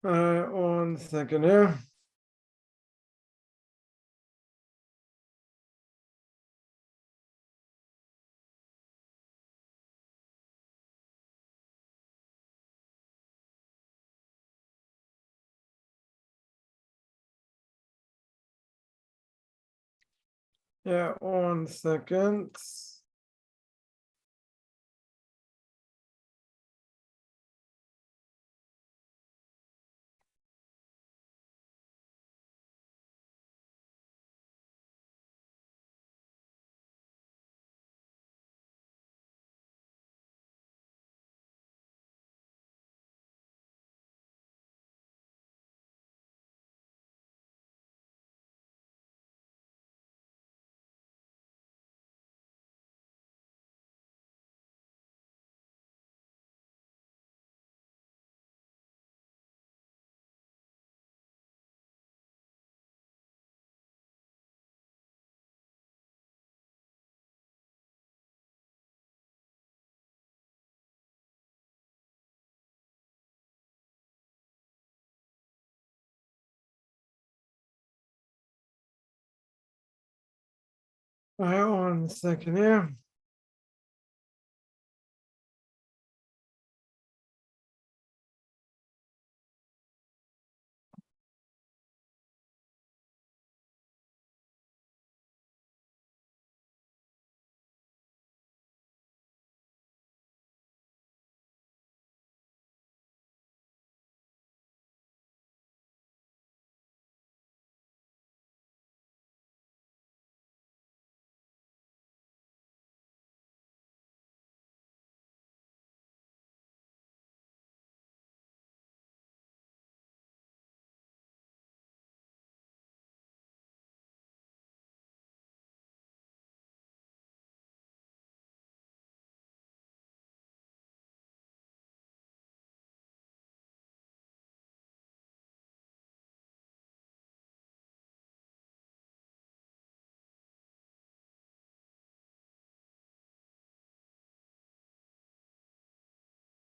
One second here. Yeah, 1 second. All right, 1 second here.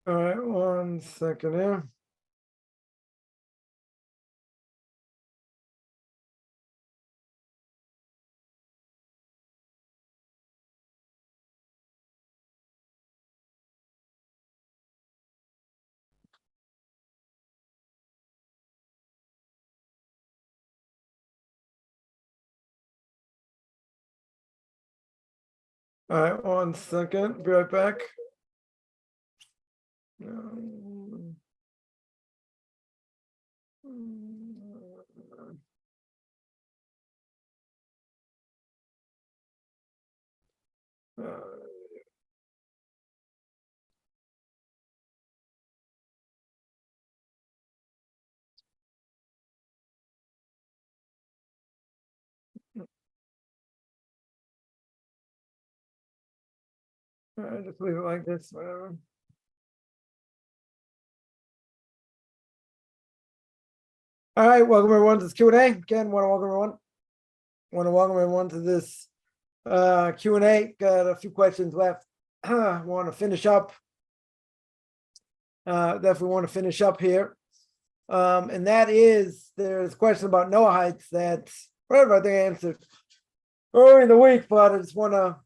All right, 1 second here. All right, 1 second. Be right back. Just leave it like this, whatever. All right, welcome everyone to this Q&A. Again, want to welcome everyone to this Q&A. Got a few questions left. Want to finish up. Definitely want to finish up here. And that is, there's a question about Noahites that whatever I think I answered early in the week, but I just want to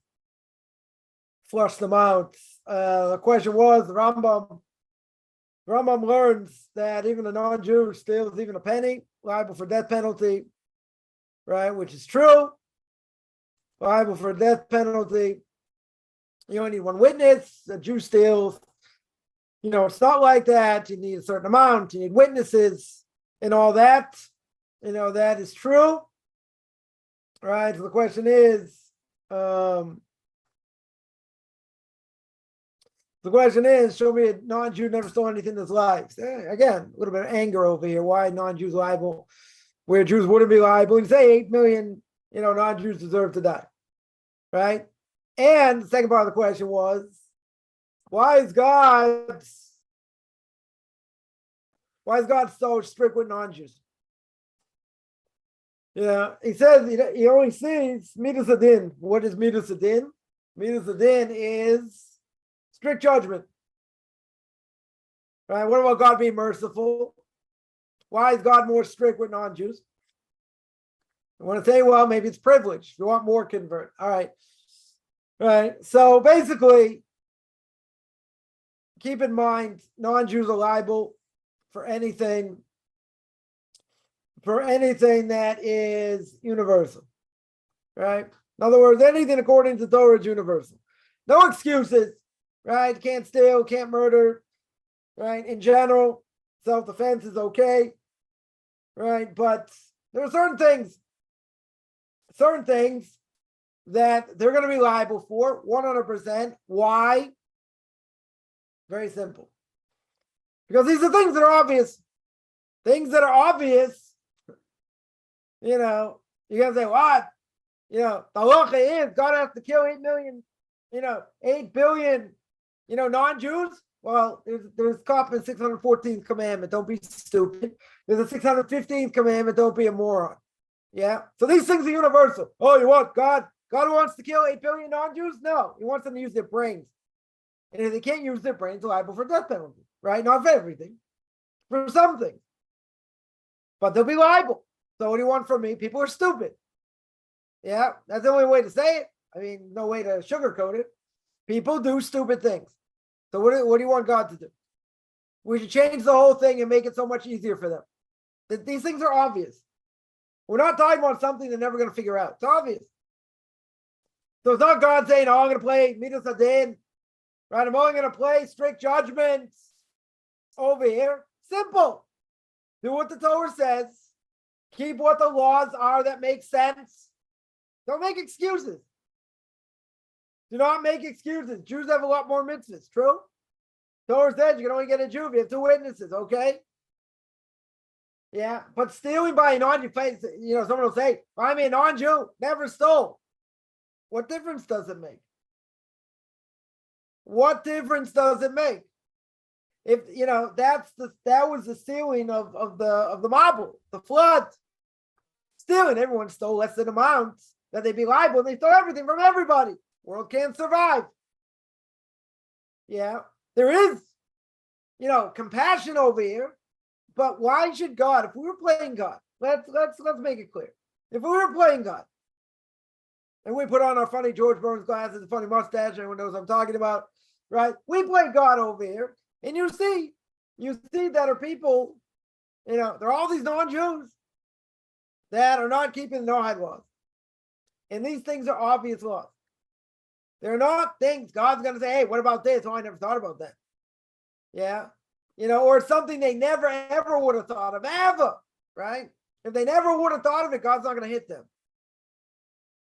flush them out. The question was, the Rambam learns that even a non-Jew steals even a penny, liable for death penalty, right? Which is true. Liable for a death penalty. You only need one witness. A Jew steals. It's not like that. You need a certain amount. You need witnesses and all that. That is true. Right? So the question is, show me a non-Jew never stole anything in his life. Again, a little bit of anger over here. Why non-Jews liable where Jews wouldn't be liable? You say 8 million, non-Jews deserve to die. Right? And the second part of the question was, why is God so strict with non-Jews? He says he only sees midas adin. What is midas adin? Midas adin is strict judgment. Right? What about God being merciful? Why is God more strict with non-Jews? I want to say, well, maybe it's privilege. If you want more, convert. All right. So basically, keep in mind, non-Jews are liable for anything that is universal, right? In other words, anything according to Torah is universal. No excuses, right? Can't steal, can't murder, right? In general, self-defense is okay, right? But there are certain things that they're going to be liable for 100%. Why? Very simple. Because these are things that are obvious. Things that are obvious, you got to say, what? The halacha is God has to kill 8 million, 8 billion, non-Jews. Well, there's cop in 614th commandment. Don't be stupid. There's a 615th commandment. Don't be a moron. Yeah. So these things are universal. Oh, you want God wants to kill 8 billion non-Jews? No, he wants them to use their brains. And if they can't use their brains, they're liable for death penalty, right? Not for everything, for some things. But they'll be liable. So what do you want from me? People are stupid. Yeah, that's the only way to say it. I mean, no way to sugarcoat it. People do stupid things. So what do you want God to do? We should change the whole thing and make it so much easier for them. These things are obvious. We're not talking about something they're never going to figure out. It's obvious. So it's not God saying, I'm going to play Midas Adin, right? I'm only going to play strict judgments over here. Simple. Do what the Torah says. Keep what the laws are that make sense. Don't make excuses. Do not make excuses. Jews have a lot more mitzvahs. True? Torah says you can only get a Jew if you have 2 witnesses. Okay? Yeah, but stealing by a non-Jew, someone will say, I'm a non-Jew, never stole. What difference does it make? What difference does it make? If that was the stealing of the Mabul, the flood. Stealing, everyone stole less than amounts that they'd be liable, and they stole everything from everybody. World can't survive. Yeah, there is, compassion over here. But why should God, if we were playing God, let's make it clear. If we were playing God, and we put on our funny George Burns glasses and funny mustache, everyone knows what I'm talking about, right? We play God over here, and you see that are people, there are all these non-Jews that are not keeping the Noahide laws. And these things are obvious laws. They're not things God's going to say, hey, what about this? Oh, I never thought about that. Yeah. Or something they never, ever would have thought of, ever, right? If they never would have thought of it, God's not going to hit them.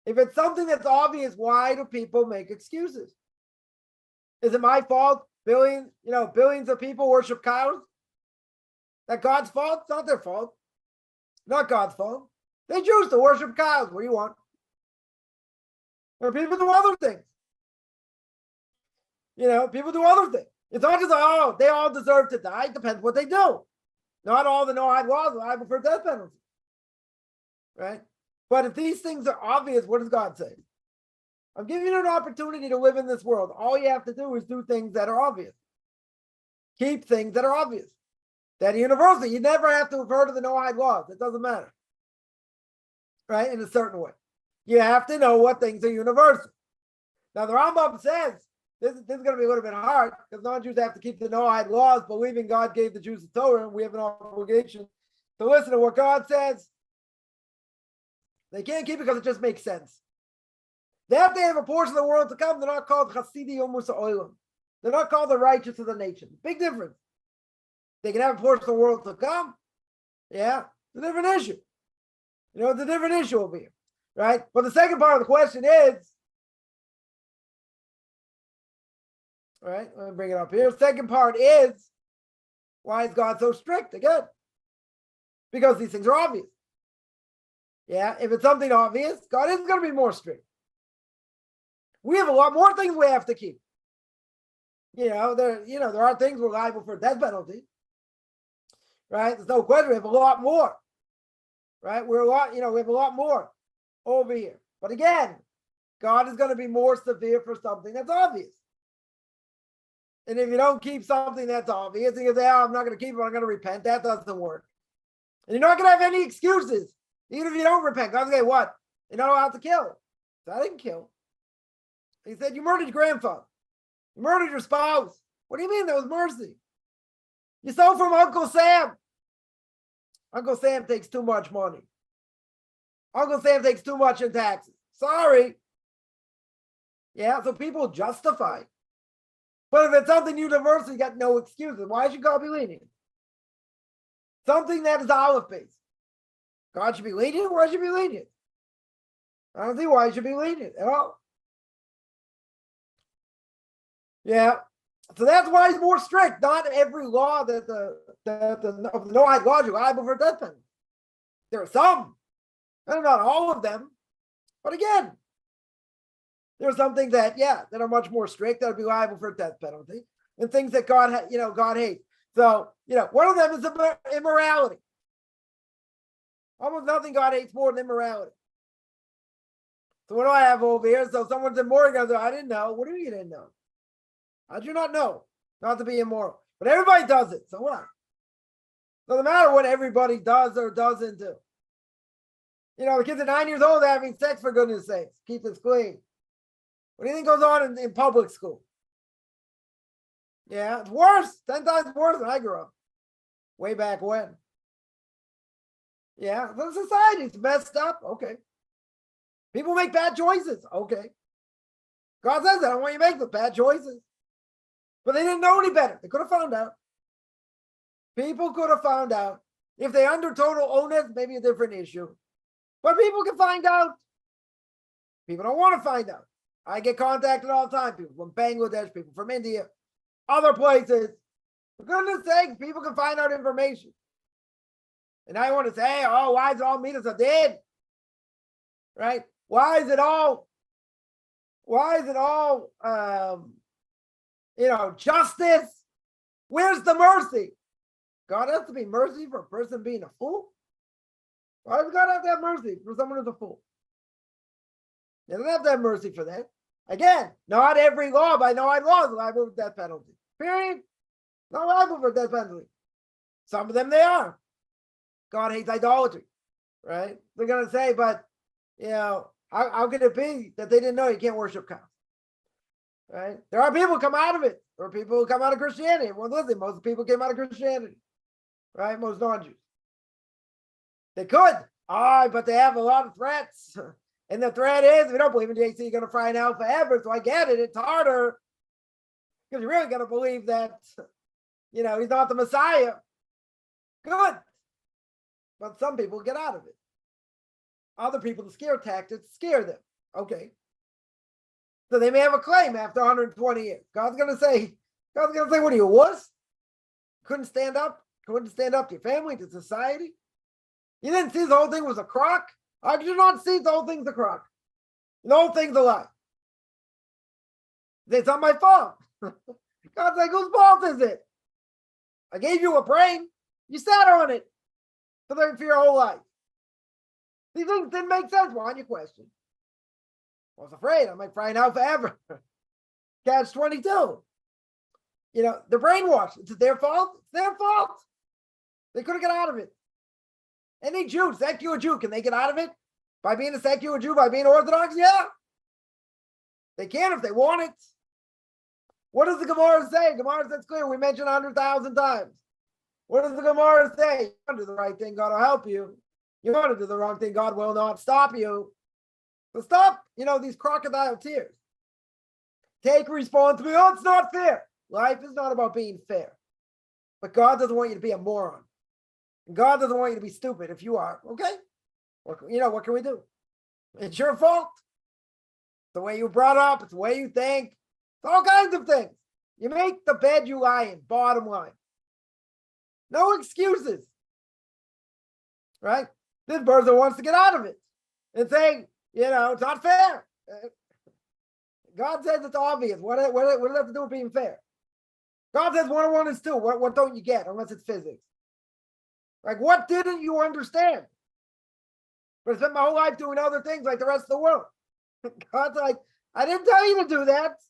If it's something that's obvious, why do people make excuses? Is it my fault? Billions of people worship cows? That God's fault? It's not their fault. Not God's fault. They choose to worship cows. What do you want? Or people do other things. People do other things. It's not just like, they all deserve to die. It depends what they do. Not all the Noahide laws are liable for death penalty. Right? But if these things are obvious, what does God say? I'm giving you an opportunity to live in this world. All you have to do is do things that are obvious. Keep things that are obvious. That are universal. You never have to refer to the Noahide laws. It doesn't matter. Right? In a certain way. You have to know what things are universal. Now, the Rambam says, this is going to be a little bit hard because non-Jews have to keep the Noahide laws, believing God gave the Jews the Torah, and we have an obligation to listen to what God says. They can't keep it because it just makes sense. They have to have a portion of the world to come. They're not called Chasidi or Musa Oilam. They're not called the righteous of the nation. Big difference. They can have a portion of the world to come. Yeah, it's a different issue. It's a different issue over here, right? But the second part of the question is, right? Let me bring it up here. Second part is, why is God so strict? Again, because these things are obvious. Yeah, if it's something obvious, God isn't going to be more strict. We have a lot more things we have to keep. There are things we're liable for death penalty. Right? There's no question. We have a lot more. Right? We have a lot more over here. But again, God is going to be more severe for something that's obvious. And if you don't keep something that's obvious, you can say, I'm not going to keep it, I'm going to repent. That doesn't work. And you're not going to have any excuses. Even if you don't repent, God's going to say, what? You're not allowed to kill. So I didn't kill. He said, you murdered your grandfather. You murdered your spouse. What do you mean there was mercy? You stole from Uncle Sam. Uncle Sam takes too much money. Uncle Sam takes too much in taxes. Sorry. Yeah, so people justify. But if it's something universal, you got no excuses. Why should God be lenient? Something that is olive-based. God should be lenient? Why should he be lenient? I don't see why he should be lenient at all. Yeah. So that's why he's more strict. Not every law that the Noahide laws are liable for death penalty. There are some, and not all of them. But again, there's some things that are much more strict that would be liable for death penalty, and things that God hates. So one of them is immorality. Almost nothing God hates more than immorality. So what do I have over here? So someone's immoral. Goes, I didn't know. What do you didn't know? How did you not know? Not to be immoral. But everybody does it. So what? Doesn't matter what everybody does or doesn't do. The kids are 9 years old having sex, for goodness sakes. Keep this clean. What do you think goes on in public school? Yeah, it's worse. 10 times worse than I grew up. Way back when. Yeah, the society's messed up. Okay. People make bad choices. Okay. God says, I don't want you to make the bad choices. But they didn't know any better. They could have found out. People could have found out. If they under total onus, maybe a different issue. But people can find out. People don't want to find out. I get contacted all the time. People from Bangladesh, people from India, other places. For goodness sake, people can find out information. And I want to say, why is it all midas hadin? Right? Why is it all justice? Where's the mercy? God has to be mercy for a person being a fool? Why does God have to have mercy for someone who's a fool? He doesn't have to have mercy for that. Again, not every law by Noahide law is liable for death penalty. Period. Not liable for death penalty. Some of them they are. God hates idolatry, right? They're going to say, but, how could it be that they didn't know you can't worship cows? Right? There are people who come out of it. There are people who come out of Christianity. Everyone's listening. Most people came out of Christianity, right? Most non-Jews. They could. But they have a lot of threats. And the threat is, if you don't believe in JC, you're going to fry in hell forever. So I get it. It's harder. Because you're really going to believe that, he's not the Messiah. Good. But some people get out of it. Other people, the scare tactics scare them. Okay. So they may have a claim after 120 years. God's going to say, what are you, a wuss? Couldn't stand up? Couldn't stand up to your family, to society? You didn't see the whole thing was a crock? How could you not see the whole thing's a crock? The whole thing's a lie. It's not my fault. God's like, whose fault is it? I gave you a brain. You sat on it for your whole life. These things didn't make sense. Why don't you question? I was afraid. I'm like, frying out forever. Catch 22. They're brainwashed. It's their fault. It's their fault. They could have got out of it. Any Jew, secular Jew, can they get out of it? By being a secular Jew, by being Orthodox? Yeah. They can if they want it. What does the Gemara say? Gemara says clear. We mentioned 100,000 times. What does the Gemara say? You want to do the right thing, God will help you. You want to do the wrong thing, God will not stop you. So stop, these crocodile tears. Take responsibility. Oh, it's not fair. Life is not about being fair. But God doesn't want you to be a moron. God doesn't want you to be stupid if you are. Okay? What can we do? It's your fault. It's the way you were brought up. It's the way you think. It's all kinds of things. You make the bed you lie in, bottom line. No excuses. Right? This person wants to get out of it and saying, it's not fair. God says it's obvious. What does it have to do with being fair? God says 1 and 1 is 2. What don't you get unless it's physics? Like, what didn't you understand? But I spent my whole life doing other things like the rest of the world. God's like, I didn't tell you to do that.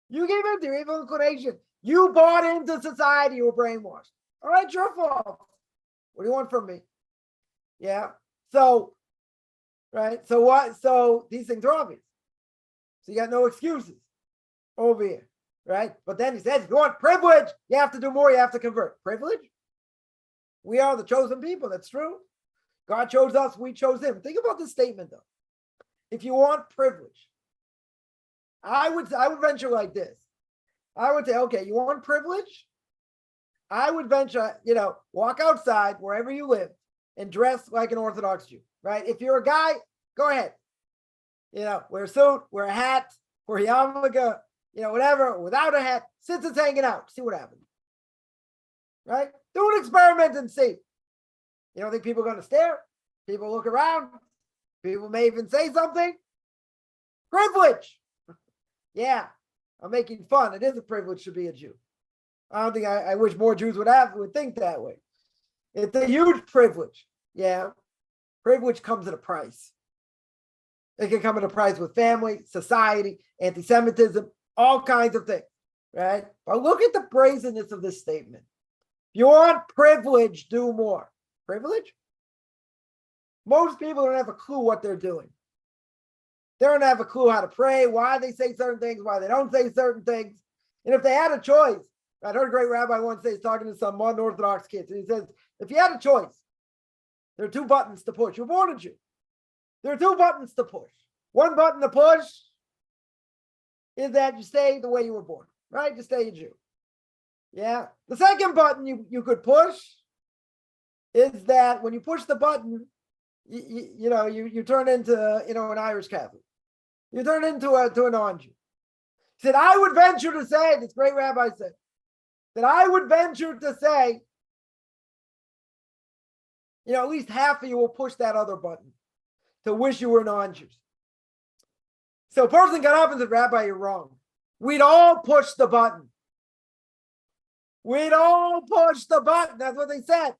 You gave in to your evil inclination. You bought into society. You were brainwashed. All right, it's your fault. What do you want from me? Yeah. So, right. So what? So these things are obvious. So you got no excuses over here, right? But then he says, if you want privilege, you have to do more. You have to convert. Privilege? We are the chosen people. That's true. God chose us. We chose him. Think about this statement, though. If you want privilege, I would venture like this. I would say, okay, you want privilege? I would venture, walk outside wherever you live and dress like an Orthodox Jew, right? If you're a guy, go ahead. Wear a suit, wear a hat, wear a yarmulke, whatever, without a hat, since it's hanging out, see what happens. Right? Do an experiment and see. You don't think people are going to stare? People look around. People may even say something. Privilege. Yeah, I'm making fun. It is a privilege to be a Jew. I don't think I wish more Jews would think that way. It's a huge privilege. Yeah. Privilege comes at a price. It can come at a price with family, society, anti-Semitism, all kinds of things, right? But look at the brazenness of this statement. If you want privilege, do more. Privilege? Most people don't have a clue what they're doing. They don't have a clue how to pray, why they say certain things, why they don't say certain things. And if they had a choice, I heard a great rabbi once say, he's talking to some modern Orthodox kids, and he says, if you had a choice, there are two buttons to push. You're born a Jew. There are two buttons to push. One button to push is that you stay the way you were born, right? You stay a Jew. Yeah. The second button you could push is that when you push the button, you turn into an Irish Catholic. You turn into a non-Jew. He said, I would venture to say, this great rabbi said, that I would venture to say, at least half of you will push that other button to wish you were non-Jews. So a person got up and said, Rabbi, you're wrong. We'd all push the button. We'd all push the button. That's what they said.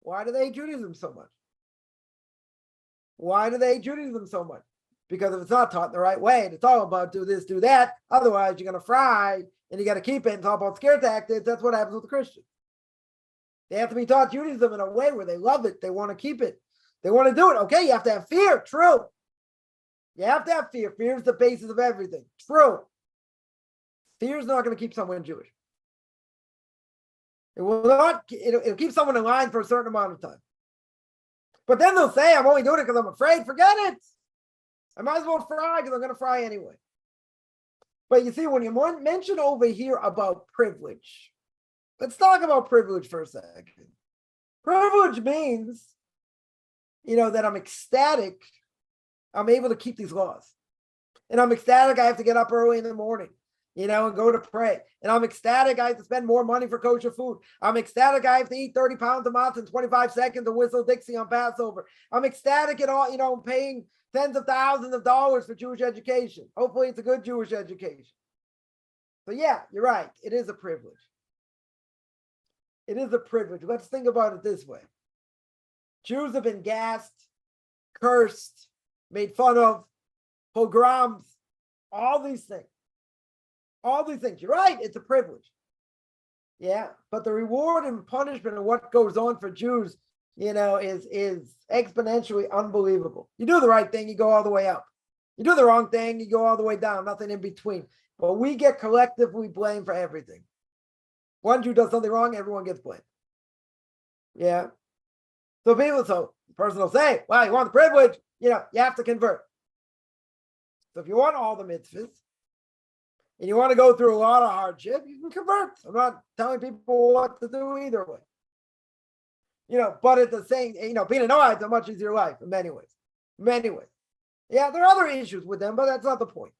Why do they hate Judaism so much? Why do they hate Judaism so much? Because if it's not taught the right way, it's all about do this, do that. Otherwise, you're going to fry and you got to keep it and talk about scare tactics. That's what happens with the Christians. They have to be taught Judaism in a way where they love it. They want to keep it. They want to do it. Okay, you have to have fear. True. You have to have fear. Fear is the basis of everything. True. Fear is not going to keep someone Jewish. It will not. It'll keep someone in line for a certain amount of time. But then they'll say, I'm only doing it because I'm afraid. Forget it. I might as well fry because I'm going to fry anyway. But you see, when you mention over here about privilege, let's talk about privilege for a second. Privilege means, that I'm ecstatic. I'm able to keep these laws. And I'm ecstatic I have to get up early in the morning, and go to pray. And I'm ecstatic I have to spend more money for kosher food. I'm ecstatic I have to eat 30 pounds of matzah in 25 seconds and whistle Dixie on Passover. I'm ecstatic at all, paying tens of thousands of dollars for Jewish education. Hopefully it's a good Jewish education. So yeah, you're right. It is a privilege. It is a privilege. Let's think about it this way. Jews have been gassed, cursed, made fun of, pogroms, all these things. All these things. You're right. It's a privilege. Yeah. But the reward and punishment of what goes on for Jews, is exponentially unbelievable. You do the right thing, you go all the way up. You do the wrong thing, you go all the way down, nothing in between. But we get collectively blamed for everything. One Jew does something wrong, everyone gets blamed. Yeah. So the person will say, well, you want the privilege, you have to convert. So if you want all the mitzvahs, and you want to go through a lot of hardship, you can convert. I'm not telling people what to do either way. But at the same, being a Noahide is a much easier life in many ways. Many ways. Yeah, there are other issues with them, but that's not the point.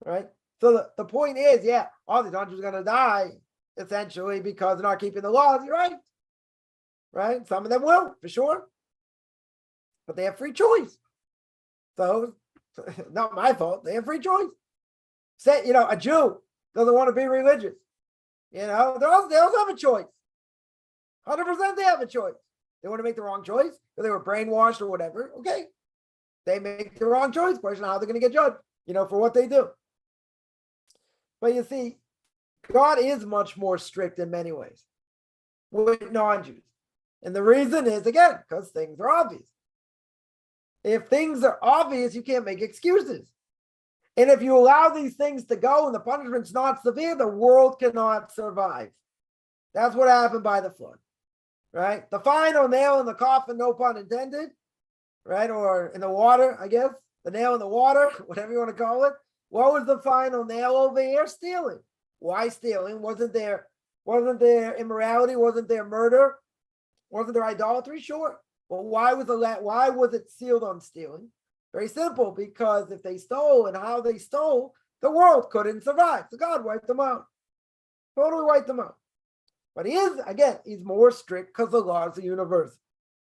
Right? So the point is, all these non-Jews are going to die, essentially, because they're not keeping the laws. You're right. Right? Some of them will, for sure. But they have free choice. So, not my fault. They have free choice. Say, a Jew doesn't want to be religious. They also have a choice. 100% they have a choice. They want to make the wrong choice, or they were brainwashed or whatever. Okay. They make the wrong choice. Question how they're going to get judged, for what they do. But you see, God is much more strict in many ways with non-Jews. And the reason is, again, because things are obvious. If things are obvious, you can't make excuses. And if you allow these things to go and the punishment's not severe, the world cannot survive. That's what happened by the flood, right? The final nail in the coffin, no pun intended, right? Or in the water, I guess, the nail in the water, whatever you want to call it. What was the final nail over here? Stealing. Why stealing? Wasn't there immorality? Wasn't there murder? Wasn't there idolatry? Sure. Well, why was it sealed on stealing? Very simple, because if they stole and how they stole, the world couldn't survive. So God wiped them out. Totally wiped them out. But he's more strict because the laws are universal.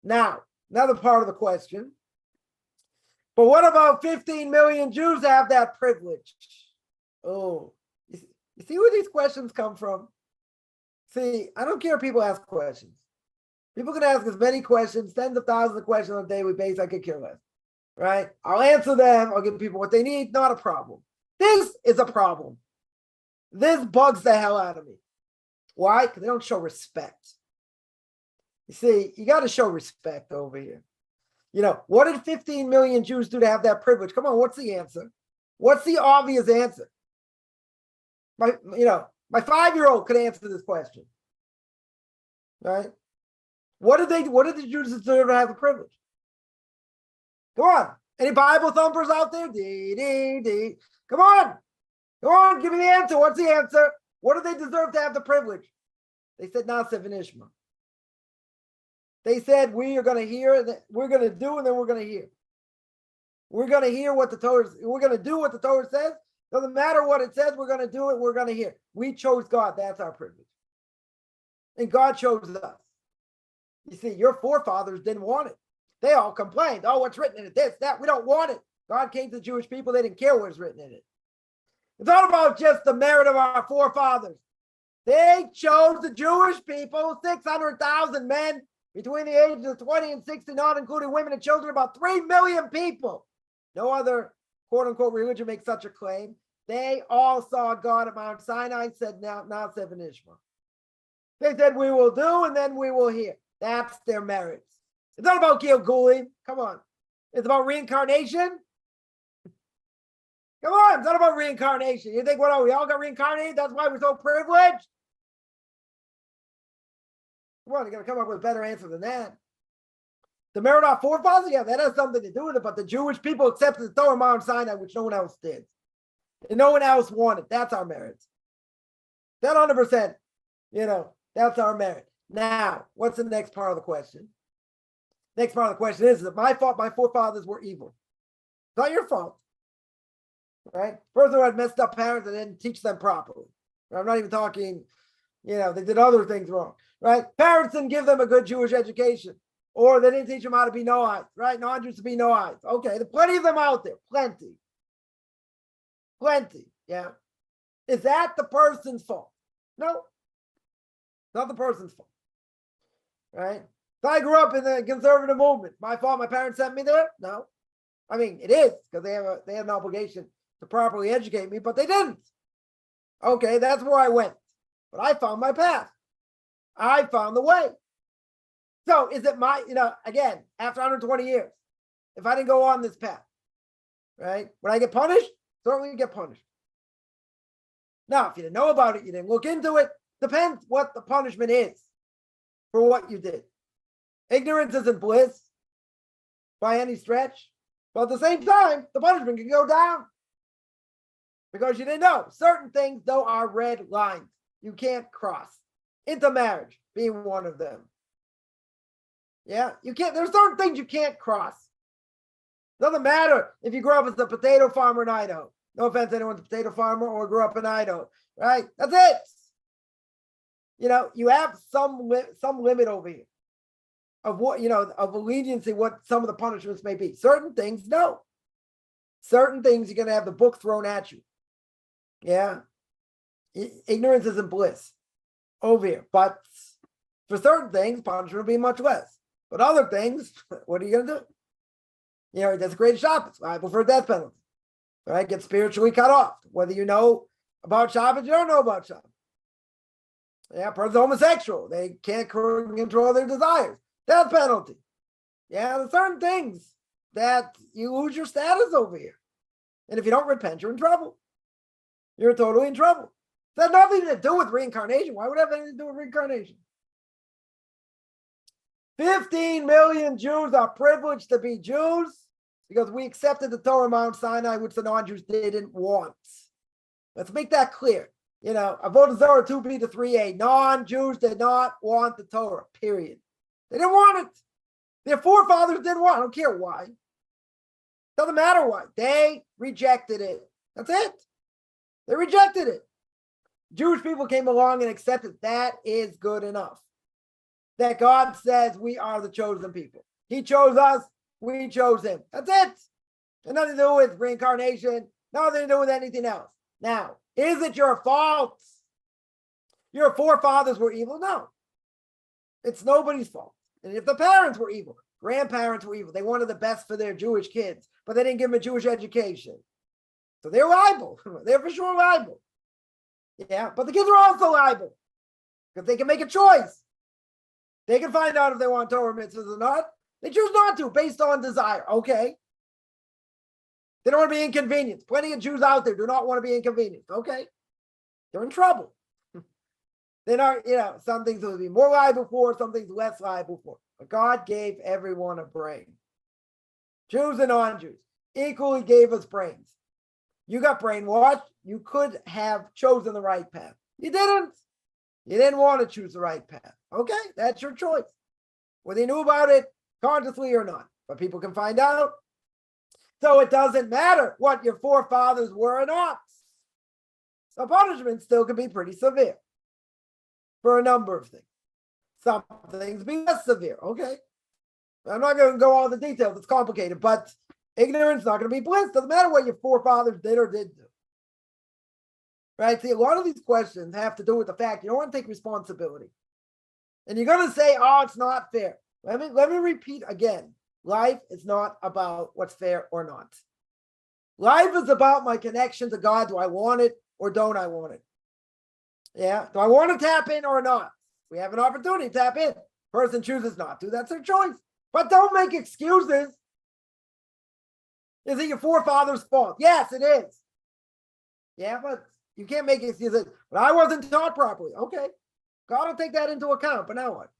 Now, another part of the question. But what about 15 million Jews have that privilege? Oh, you see where these questions come from? See, I don't care if people ask questions. People can ask as many questions, tens of thousands of questions on a daily basis. I could care less, right? I'll answer them. I'll give people what they need. Not a problem. This is a problem. This bugs the hell out of me. Why? Because they don't show respect. You see, you got to show respect over here. What did 15 million Jews do to have that privilege? Come on, what's the answer? What's the obvious answer? My 5-year-old could answer this question, right? What did the Jews deserve to have the privilege? Come on. Any Bible thumpers out there? Come on, give me the answer. What's the answer? What do they deserve to have the privilege? They said Naaseh v'nishma. They said we are going to hear, we're going to do, and then we're going to hear. We're going to hear what the Torah, we're going to do what the Torah says. Doesn't matter what it says, we're going to do it, we're going to hear. We chose God, that's our privilege. And God chose us. You see, your forefathers didn't want it. They all complained. Oh, what's written in it? This, that, we don't want it. God came to the Jewish people, they didn't care what was written in it. It's not about just the merit of our forefathers. They chose the Jewish people, 600,000 men between the ages of 20 and 60, not including women and children, about 3 million people. No other quote-unquote religion makes such a claim. They all saw God at Mount Sinai, said Naaseh v'nishma. They said we will do, and then we will hear. That's their merits. It's not about Gilgulim. Come on. It's about reincarnation. Come on, it's not about reincarnation. You think, we all got reincarnated? That's why we're so privileged? Come on, you got to come up with a better answer than that. The merit of our forefathers, yeah, that has something to do with it, but the Jewish people accepted the Torah of Mount Sinai, which no one else did. And no one else wanted. That's our merit. That 100%, that's our merit. Now, what's the next part of the question? Next part of the question is that my forefathers were evil. It's not your fault. Right? First of all, I had messed up parents and didn't teach them properly. I'm not even talking, they did other things wrong. Right? Parents didn't give them a good Jewish education. Or they didn't teach them how to be Noahites, right? Non-Jews to be Noahites. Okay, there's plenty of them out there. Plenty. Yeah. Is that the person's fault? No. Not the person's fault. Right? If I grew up in the conservative movement, my fault, my parents sent me there? No. I mean, it is, because they have an obligation to properly educate me, but they didn't. Okay, that's where I went. But I found my path. I found the way. So is it again, after 120 years, if I didn't go on this path, right? Would I get punished? Certainly get punished. Now, if you didn't know about it, you didn't look into it, depends what the punishment is for what you did. Ignorance isn't bliss by any stretch. But at the same time, the punishment can go down because you didn't know. Certain things, though, are red lines. You can't cross. Intermarriage being one of them. Yeah, you can't. There's certain things you can't cross. Doesn't matter if you grew up as a potato farmer in Idaho. No offense to anyone's a potato farmer or grew up in Idaho, right? That's it. You have some limit over here of what, of leniency, what some of the punishments may be. Certain things, no. Certain things, you're going to have the book thrown at you. Yeah. Ignorance isn't bliss over here. But for certain things, punishment will be much less. But other things, what are you going to do? He does a great Shabbos. I prefer death penalty. Right? Get spiritually cut off. Whether you know about Shabbos, you don't know about Shabbos. Yeah, person's homosexual. They can't control their desires. Death penalty. Yeah, there's certain things that you lose your status over here. And if you don't repent, you're in trouble. You're totally in trouble. It has nothing to do with reincarnation. Why would it have anything to do with reincarnation? 15 million Jews are privileged to be Jews because we accepted the Torah Mount Sinai, which the non-Jews didn't want. Let's make that clear. Avodah Zarah 2b to 3a. Non-Jews did not want the Torah, period. They didn't want it. Their forefathers didn't want it. I don't care why. Doesn't matter why. They rejected it. That's it. They rejected it. Jewish people came along and accepted that is good enough. That God says we are the chosen people. He chose us. We chose him. That's it. And nothing to do with reincarnation. Nothing to do with anything else. Now, is it your fault? Your forefathers were evil? No. It's nobody's fault. And if the parents were evil, grandparents were evil. They wanted the best for their Jewish kids, but they didn't give them a Jewish education. So they're liable. They're for sure liable. Yeah, but the kids are also liable because they can make a choice. They can find out if they want Torah mitzvahs or not. They choose not to based on desire. Okay. They don't want to be inconvenienced. Plenty of Jews out there do not want to be inconvenienced. Okay. They're in trouble. They're not, some things will be more liable for, some things less liable for. But God gave everyone a brain. Jews and non-Jews equally gave us brains. You got brainwashed. You could have chosen the right path. You didn't. You didn't want to choose the right path. Okay, that's your choice. Whether you knew about it consciously or not. But people can find out. So it doesn't matter what your forefathers were or not. The punishment still can be pretty severe for a number of things. Some things be less severe. Okay. I'm not going to go all the details. It's complicated, but ignorance is not going to be bliss. Doesn't matter what your forefathers did or didn't do. Right? See, a lot of these questions have to do with the fact you don't want to take responsibility. And you're going to say, oh, it's not fair. Let me repeat again. Life is not about what's fair or not. Life is about my connection to God. Do I want it or don't I want it? Yeah. Do I want to tap in or not? We have an opportunity to tap in. Person chooses not to. That's their choice. But don't make excuses. Is it your forefathers' fault? Yes, it is. Yeah, but you can't make excuses. But I wasn't taught properly. Okay. God will take that into account. But now what?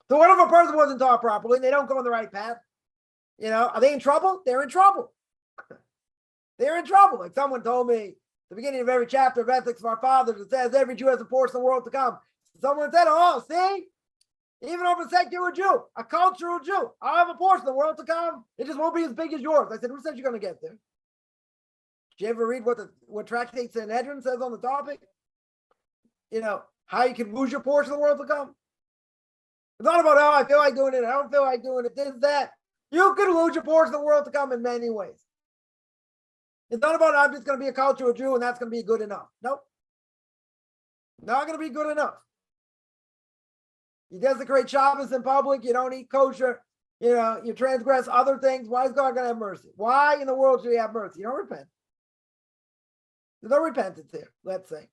So what if a person wasn't taught properly and they don't go on the right path? Are they in trouble? They're in trouble. They're in trouble. Like someone told me at the beginning of every chapter of Ethics of Our Fathers, it says every Jew has a portion of the world to come. Someone said, oh, see? Even if a secular Jew, a cultural Jew, I'll have a portion of the world to come. It just won't be as big as yours. I said, who said you're going to get there? Did you ever read what Tractate Sanhedrin says on the topic? How you can lose your portion of the world to come? It's not about, I feel like doing it. I don't feel like doing it. This, that. You can lose your portion of the world to come in many ways. It's not about, I'm just going to be a cultural Jew and that's going to be good enough. Nope. Not going to be good enough. You desecrate Shabbos in public. You don't eat kosher. You transgress other things. Why is God going to have mercy? Why in the world should he have mercy? You don't repent. There's no repentance here, let's say.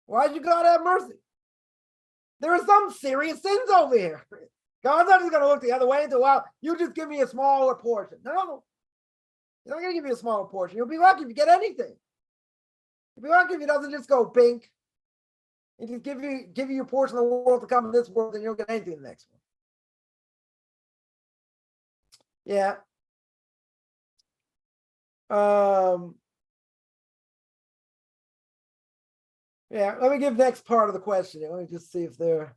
Why should God have mercy? There are some serious sins over here. God's not just going to look the other way and say, well, you just give me a smaller portion. No. He's not going to give you a smaller portion. You'll be lucky if you get anything. You'll be lucky if he doesn't just go pink and just give you your portion of the world to come in this world and you don't get anything in the next one. Yeah. Yeah, let me give next part of the question. Let me just see if they're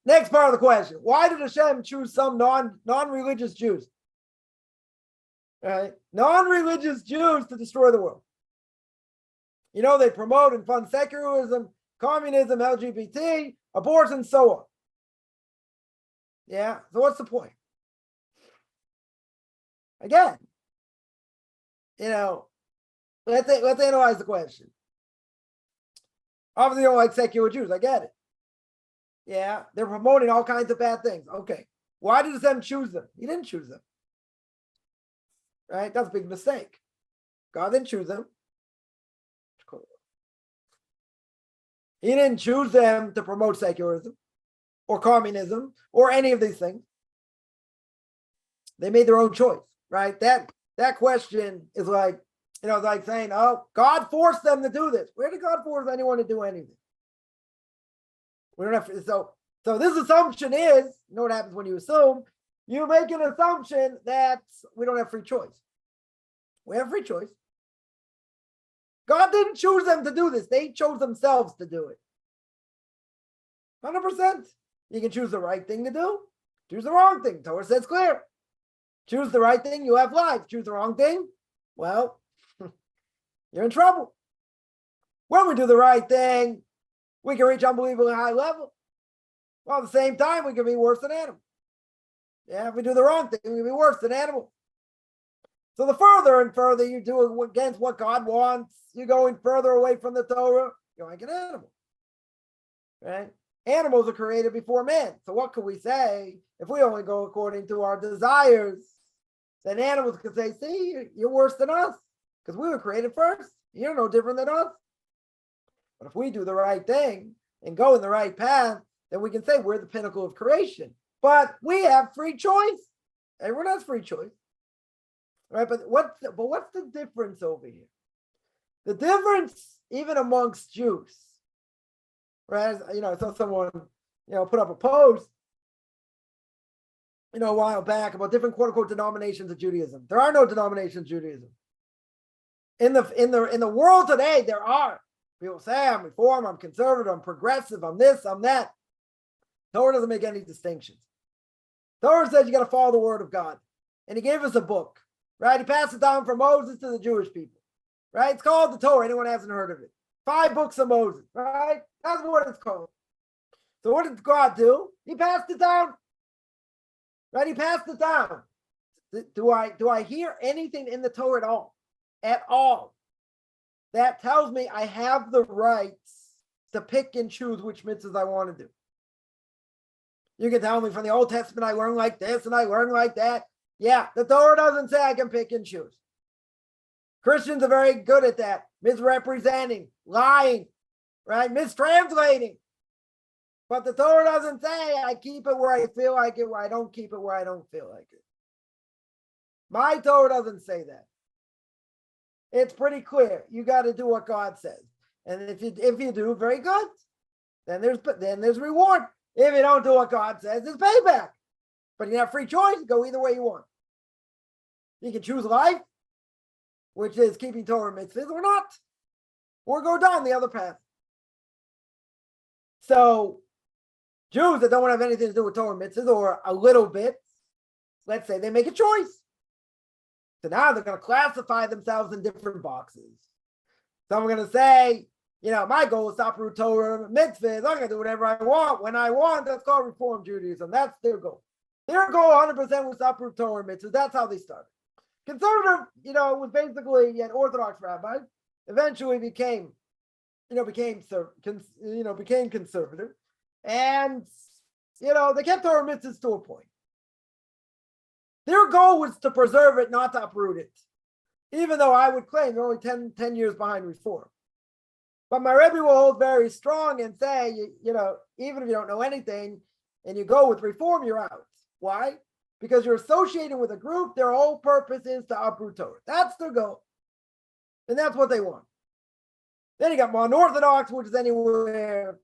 next part of the question. Why did Hashem choose some non-religious Jews? All right, non-religious Jews to destroy the world. They promote and fund secularism, communism, LGBT, abortion, so on. Yeah, so what's the point? Again, let's analyze the question. Obviously, you don't like secular Jews. I get it. Yeah, they're promoting all kinds of bad things. Okay, why did Hashem choose them? He didn't choose them. Right? That's a big mistake. God didn't choose them. He didn't choose them to promote secularism or communism or any of these things. They made their own choice, right? That question is like, it's like saying, oh, God forced them to do this. Where did God force anyone to do anything? We don't have to, so this assumption is, you know what happens when you assume? You make an assumption that we don't have free choice. We have free choice. God didn't choose them to do this. They chose themselves to do it. 100%. You can choose the right thing to do. Choose the wrong thing. Torah says clear. Choose the right thing, you have life. Choose the wrong thing, well, you're in trouble. When we do the right thing, we can reach unbelievably high level. While at the same time, we can be worse than animals. Yeah, if we do the wrong thing, we can be worse than animals. So the further and further you do against what God wants, you're going further away from the Torah, you're like an animal. Right? Animals are created before man. So what could we say? If we only go according to our desires, then animals could say, see, you're worse than us because we were created first. You're no different than us. But if we do the right thing and go in the right path, then we can say we're the pinnacle of creation. But we have free choice. Everyone has free choice. Right? But what's the difference over here? The difference, even amongst Jews, right? I saw someone, put up a post, a while back about different quote unquote denominations of Judaism. There are no denominations of Judaism. In the world today, there are. People say I'm reform, I'm conservative, I'm progressive, I'm this, I'm that. Torah doesn't make any distinctions. Torah says you got to follow the word of God. And he gave us a book, right? He passed it down from Moses to the Jewish people, right? It's called the Torah. Anyone hasn't heard of it? 5 books of Moses, right? That's what it's called. So what did God do? He passed it down. Right? He passed it down. Do I hear anything in the Torah at all? At all. That tells me I have the rights to pick and choose which mitzvahs I want to do. You can tell me from the Old Testament, I learned like this and I learned like that. Yeah, the Torah doesn't say I can pick and choose. Christians are very good at that. Misrepresenting, lying, right? Mistranslating. But the Torah doesn't say I keep it where I feel like it, where I don't keep it where I don't feel like it. My Torah doesn't say that. It's pretty clear. You got to do what God says. And if you do, very good. Then there's reward. If you don't do what God says, there's payback. But you have free choice. Go either way you want. You can choose life, which is keeping Torah mitzvahs or not. Or go down the other path. So Jews that don't want to have anything to do with Torah mitzvahs or a little bit, let's say they make a choice. So now they're going to classify themselves in different boxes. Some are going to say, my goal is to uproot Torah mitzvahs. I'm going to do whatever I want when I want. That's called Reform Judaism. That's their goal. Their goal 100% was to uproot Torah mitzvahs. That's how they started. Conservative, was basically an Orthodox rabbi. Eventually became conservative. And, they kept Torah mitzvahs to a point. Their goal was to preserve it, not to uproot it. Even though I would claim they're only 10 years behind reform. But my Rebbe will hold very strong and say, even if you don't know anything and you go with reform, you're out. Why? Because you're associating with a group, their whole purpose is to uproot Torah. That's their goal. And that's what they want. Then you got modern Orthodox, which is anywhere,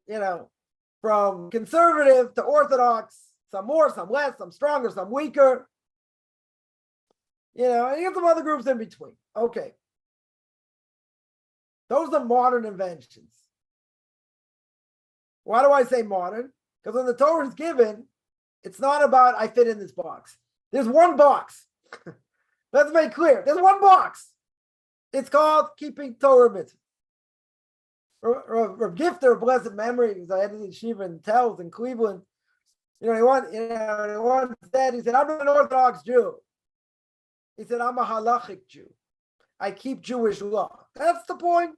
from conservative to Orthodox, some more, some less, some stronger, some weaker. And you get some other groups in between. Okay. Those are modern inventions. Why do I say modern? Because when the Torah is given, it's not about I fit in this box. There's one box. Let's make clear. There's one box. It's called keeping Torah mitzvah. Rav Gifter, of blessed memory, he's I edited Shiva in Tells in Cleveland. He once said, he said, I'm an Orthodox Jew. He said, I'm a halachic Jew. I keep Jewish law. That's the point.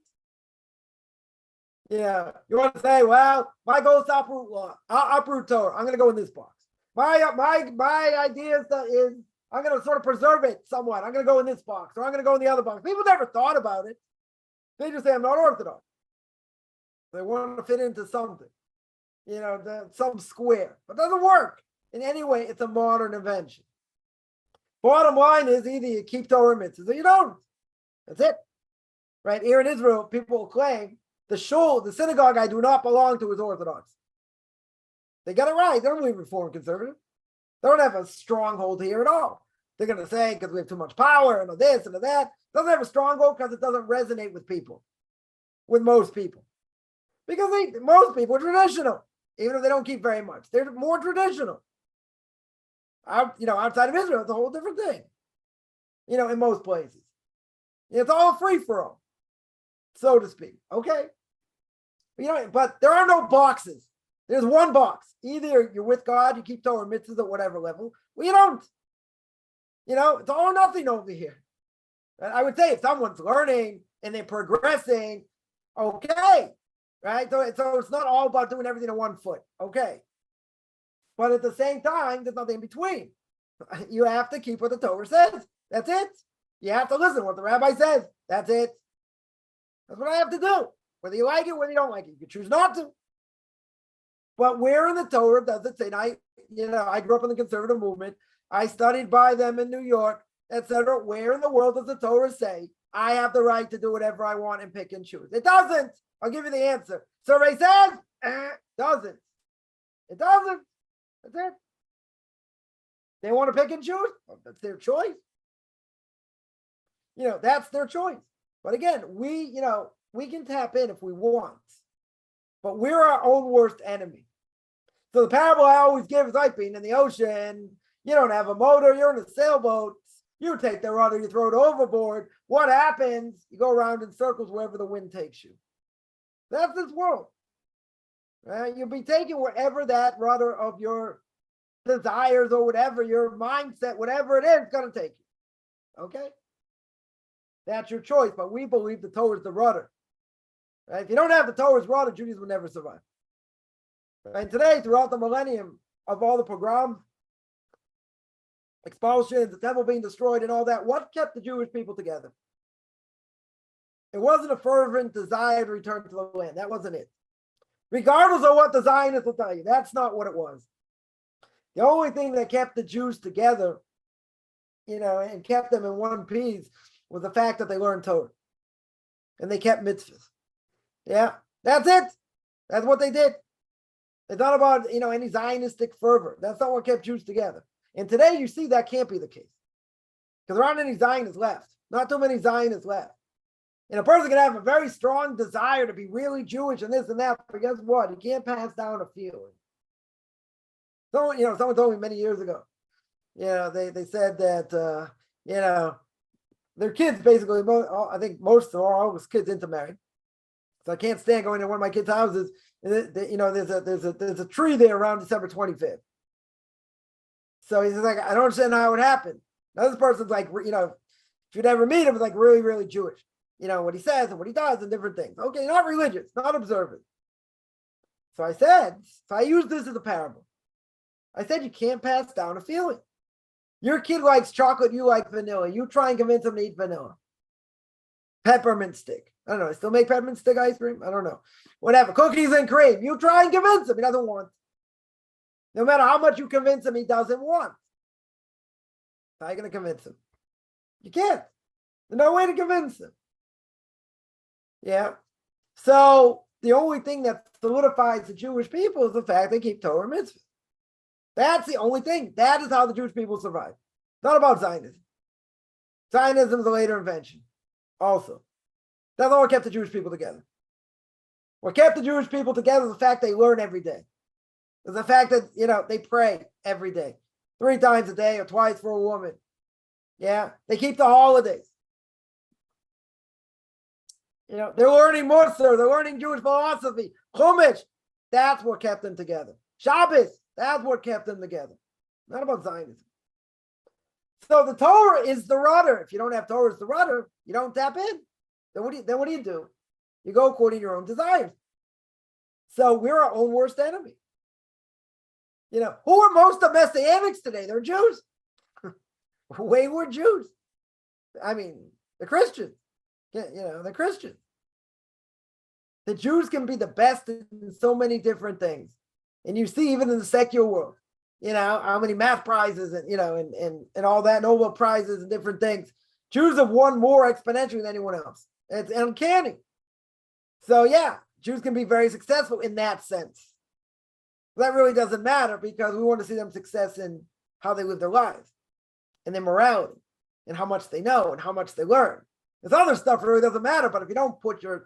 Yeah. You want to say, well, my goal is to uproot law. Uproot Torah. I'm going to go in this box. My idea is I'm going to sort of preserve it somewhat. I'm going to go in this box or I'm going to go in the other box. People never thought about it. They just say, I'm not Orthodox. They want to fit into something, some square, but it doesn't work in any way. It's a modern invention. Bottom line is either you keep Torah mitzvahs or you don't. That's it. Right? Here in Israel, people claim the shul, the synagogue I do not belong to is Orthodox. They got it right. They don't believe Reform Conservative. They don't have a stronghold here at all. They're going to say because we have too much power and this and that. Doesn't have a stronghold because it doesn't resonate with people, with most people. Because most people are traditional, even if they don't keep very much. They're more traditional. Outside of Israel, it's a whole different thing. In most places. It's all free for all, so to speak. Okay. But there are no boxes. There's one box. Either you're with God, you keep Torah mitzvahs at whatever level, or you don't. It's all or nothing over here. And I would say if someone's learning and they're progressing, okay. Right? So it's not all about doing everything on one foot. Okay. But at the same time, there's nothing in between. You have to keep what the Torah says. That's it. You have to listen to what the rabbi says. That's it. That's what I have to do. Whether you like it, whether you don't like it. You can choose not to. But where in the Torah does it say, I grew up in the conservative movement. I studied by them in New York, etc. Where in the world does the Torah say I have the right to do whatever I want and pick and choose? It doesn't. I'll give you the answer. Survey says, doesn't. It doesn't. That's it. They want to pick and choose. Well, that's their choice. That's their choice. But again, we can tap in if we want, but we're our own worst enemy. So the parable I always give is like being in the ocean. You don't have a motor. You're in a sailboat. You take the rudder, you throw it overboard. What happens? You go around in circles wherever the wind takes you. That's this world. Right? You'll be taken wherever that rudder of your desires or whatever, your mindset, whatever it is, going to take you. Okay? That's your choice. But we believe the Torah is the rudder. Right? If you don't have the Torah's rudder, Judaism will never survive. And today, throughout the millennium of all the pogroms, expulsions, the temple being destroyed and all that, what kept the Jewish people together? It wasn't a fervent desire to return to the land. That wasn't it. Regardless of what the Zionists will tell you, that's not what it was. The only thing that kept the Jews together, and kept them in one piece was the fact that they learned Torah. And they kept mitzvahs. Yeah, that's it. That's what they did. It's not about, any Zionistic fervor. That's not what kept Jews together. And today you see that can't be the case. Because there aren't any Zionists left. Not too many Zionists left. And a person can have a very strong desire to be really Jewish and this and that, but guess what? You can't pass down a feeling. Someone told me many years ago, they said that, their kids basically, I think most or all his kids intermarried. So I can't stand going to one of my kids' houses. And there's a tree there around December 25th. So he's like, I don't understand how it happened. Now this person's like, if you'd ever meet him, it's like really, really Jewish. What he says and what he does and different things. Okay, not religious, not observant. So I used this as a parable. I said, you can't pass down a feeling. Your kid likes chocolate, you like vanilla. You try and convince him to eat vanilla. Peppermint stick. I don't know. I still make peppermint stick ice cream? I don't know. Whatever. Cookies and cream. You try and convince him. He doesn't want. No matter how much you convince him, he doesn't want. How are you going to convince him? You can't. There's no way to convince him. Yeah. So the only thing that solidifies the Jewish people is the fact they keep Torah mitzvahs. That's the only thing. That is how the Jewish people survive. It's not about Zionism. Zionism is a later invention. Also, that's not what kept the Jewish people together. What kept the Jewish people together is the fact they learn every day. It's the fact that, they pray every day, 3 times a day or twice for a woman. Yeah, they keep the holidays. They're learning Musar, they're learning Jewish philosophy. Chumash, that's what kept them together. Shabbos, that's what kept them together. Not about Zionism. So the Torah is the rudder. If you don't have Torah as the rudder, you don't tap in. Then what do you do? You go according to your own desires. So we're our own worst enemy. Who are most of Messianics today? They're Jews. Wayward Jews. I mean, the Christians. They're Christians. the Jews can be the best in so many different things. And you see, even in the secular world, how many math prizes and all that, Nobel prizes and different things. Jews have won more exponentially than anyone else. It's uncanny. So yeah, Jews can be very successful in that sense. But that really doesn't matter because we want to see them success in how they live their lives and their morality and how much they know and how much they learn. This other stuff really doesn't matter. But if you don't put your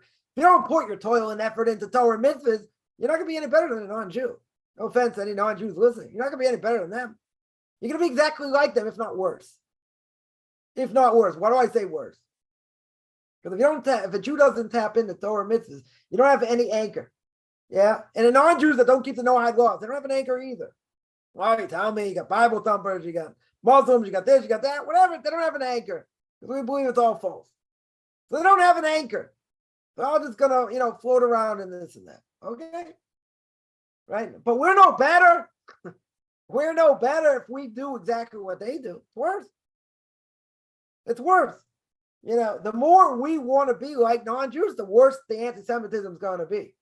toil and effort into Torah and mitzvahs, you're not going to be any better than a non-Jew. No offense to any non-Jews listening. You're not going to be any better than them. You're going to be exactly like them, if not worse. If not worse. Why do I say worse? Because if a Jew doesn't tap into Torah mitzvahs, you don't have any anchor. Yeah? And the non-Jews that don't keep the Noahide laws, they don't have an anchor either. Well, you tell me, you got Bible thumpers, you got Muslims, you got this, you got that, whatever. They don't have an anchor. Because we believe it's all false. So they don't have an anchor. They're all just going to, float around in this and that. Okay? Right? But we're no better. We're no better if we do exactly what they do. It's worse. It's worse. The more we want to be like non-Jews, the worse the anti-Semitism is going to be.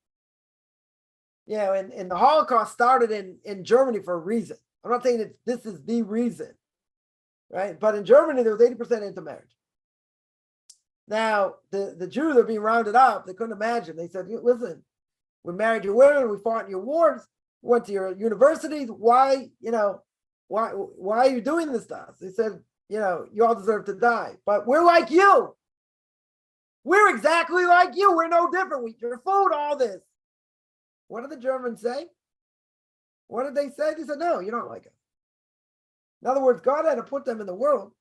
And the Holocaust started in Germany for a reason. I'm not saying that this is the reason, right? But in Germany, there was 80% intermarriage. Now, the Jews are being rounded up. They couldn't imagine. They said, listen, we married your women, we fought in your wars, we went to your universities. Why are you doing this to us? They said, you all deserve to die. But we're like you. We're exactly like you. We're no different. We eat your food, all this. What did the Germans say? What did they say? They said, no, you're not like us. In other words, God had to put them in the world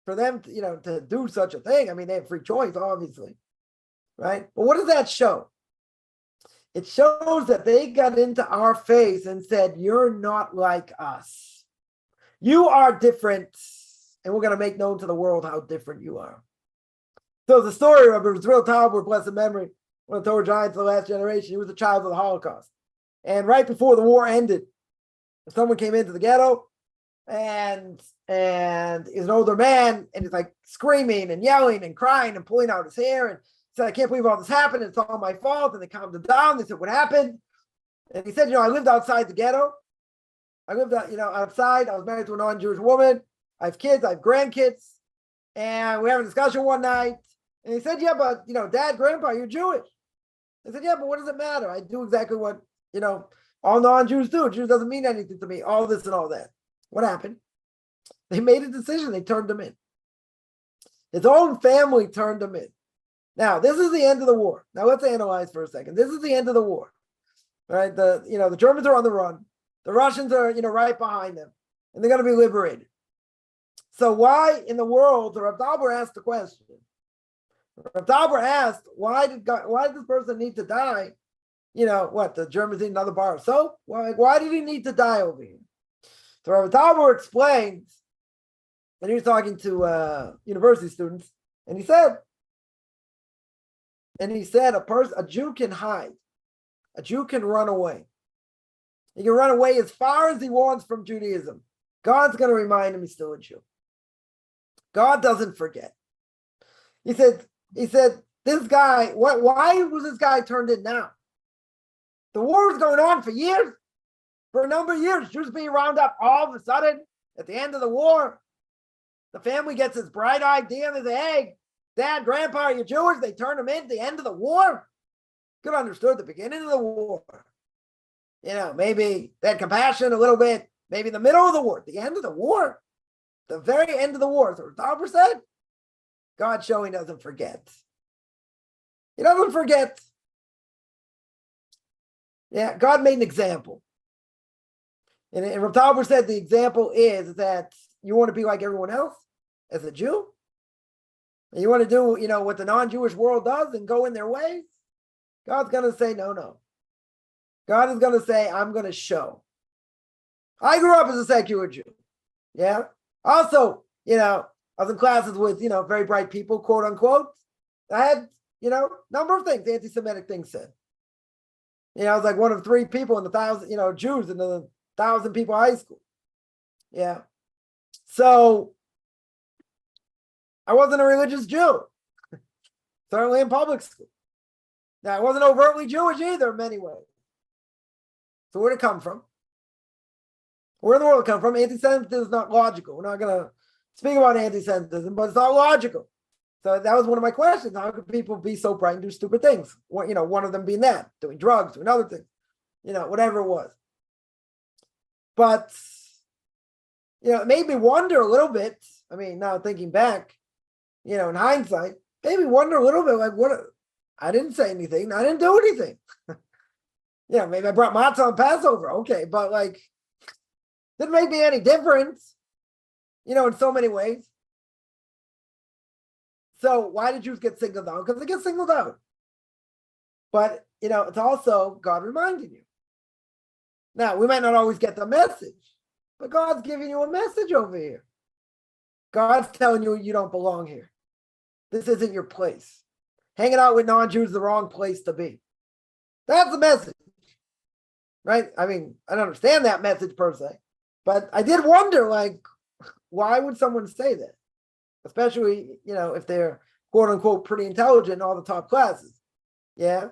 for them to, to do such a thing. I mean, they have free choice, obviously. Right? But what does that show? It shows that they got into our face and said, you're not like us. You are different. And we're going to make known to the world how different you are. So the story of Israel Talbot, blessed memory, one of the Torah giants of the last generation, he was a child of the Holocaust. And right before the war ended, someone came into the ghetto and he's an older man and he's like screaming and yelling and crying and pulling out his hair and said, I can't believe all this happened. It's all my fault. And they calmed him down. They said, what happened? And he said, I lived outside the ghetto. I lived outside. I was married to a non-Jewish woman. I have kids. I have grandkids. And we have a discussion one night. And he said, yeah, but, Dad, Grandpa, you're Jewish. I said, yeah, but what does it matter? I do exactly what, all non-Jews do. Jews doesn't mean anything to me. All this and all that. What happened? They made a decision. They turned him in. His own family turned him in. Now, this is the end of the war. Now, let's analyze for a second. This is the end of the war. Right? The Germans are on the run. The Russians are, right behind them. And they're going to be liberated. So why in the world, the Rav Dalber asked the question. Rav Dalber asked, why did this person need to die? The Germans need another bar of soap? Why did he need to die over here? So Rav Dalber explains, and he was talking to university students, and he said, a Jew can hide. A Jew can run away. He can run away as far as he wants from Judaism. God's going to remind him he's still a Jew. God doesn't forget. He said, this guy, why was this guy turned in now? The war was going on for years. For a number of years, Jews being rounded up all of a sudden at the end of the war. The family gets this bright idea. They say, hey, Dad, Grandpa, you're Jewish. They turn them in at the end of the war. Could understood the beginning of the war. Maybe they had compassion a little bit. Maybe in the middle of the war, the end of the war, the very end of the war. So Dauber said, God showing doesn't forget. He doesn't forget. Yeah, God made an example. And Rav Dauber said the example is that you want to be like everyone else as a Jew. And you want to do, what the non-Jewish world does and go in their ways. God's going to say, no. God is going to say, I'm going to show. I grew up as a secular Jew. Yeah. Also, I was in classes with, very bright people, quote unquote. I had, number of things, anti-Semitic things said. I was like one of 3 people in the 1,000, Jews in the 1,000 people high school. Yeah. So I wasn't a religious Jew. Certainly in public school. Now, it wasn't overtly Jewish either in many ways. So where did it come from? Where in the world did it come from? Anti-Semitism is not logical. We're not going to speak about anti-Semitism, but it's not logical. So that was one of my questions. How could people be so bright and do stupid things? Well, one of them being that, doing drugs, doing other things, whatever it was. But, it made me wonder a little bit. I mean, now thinking back, in hindsight, made me wonder a little bit, like, I didn't say anything. I didn't do anything. Maybe I brought matzah on Passover. Okay, but didn't make me any difference, in so many ways. So why did Jews get singled out? Because they get singled out. But, it's also God reminding you. Now, we might not always get the message, but God's giving you a message over here. God's telling you you don't belong here. This isn't your place. Hanging out with non-Jews is the wrong place to be. That's the message. Right? I mean, I don't understand that message per se, but I did wonder, why would someone say that? Especially, if they're quote unquote pretty intelligent in all the top classes. Yeah.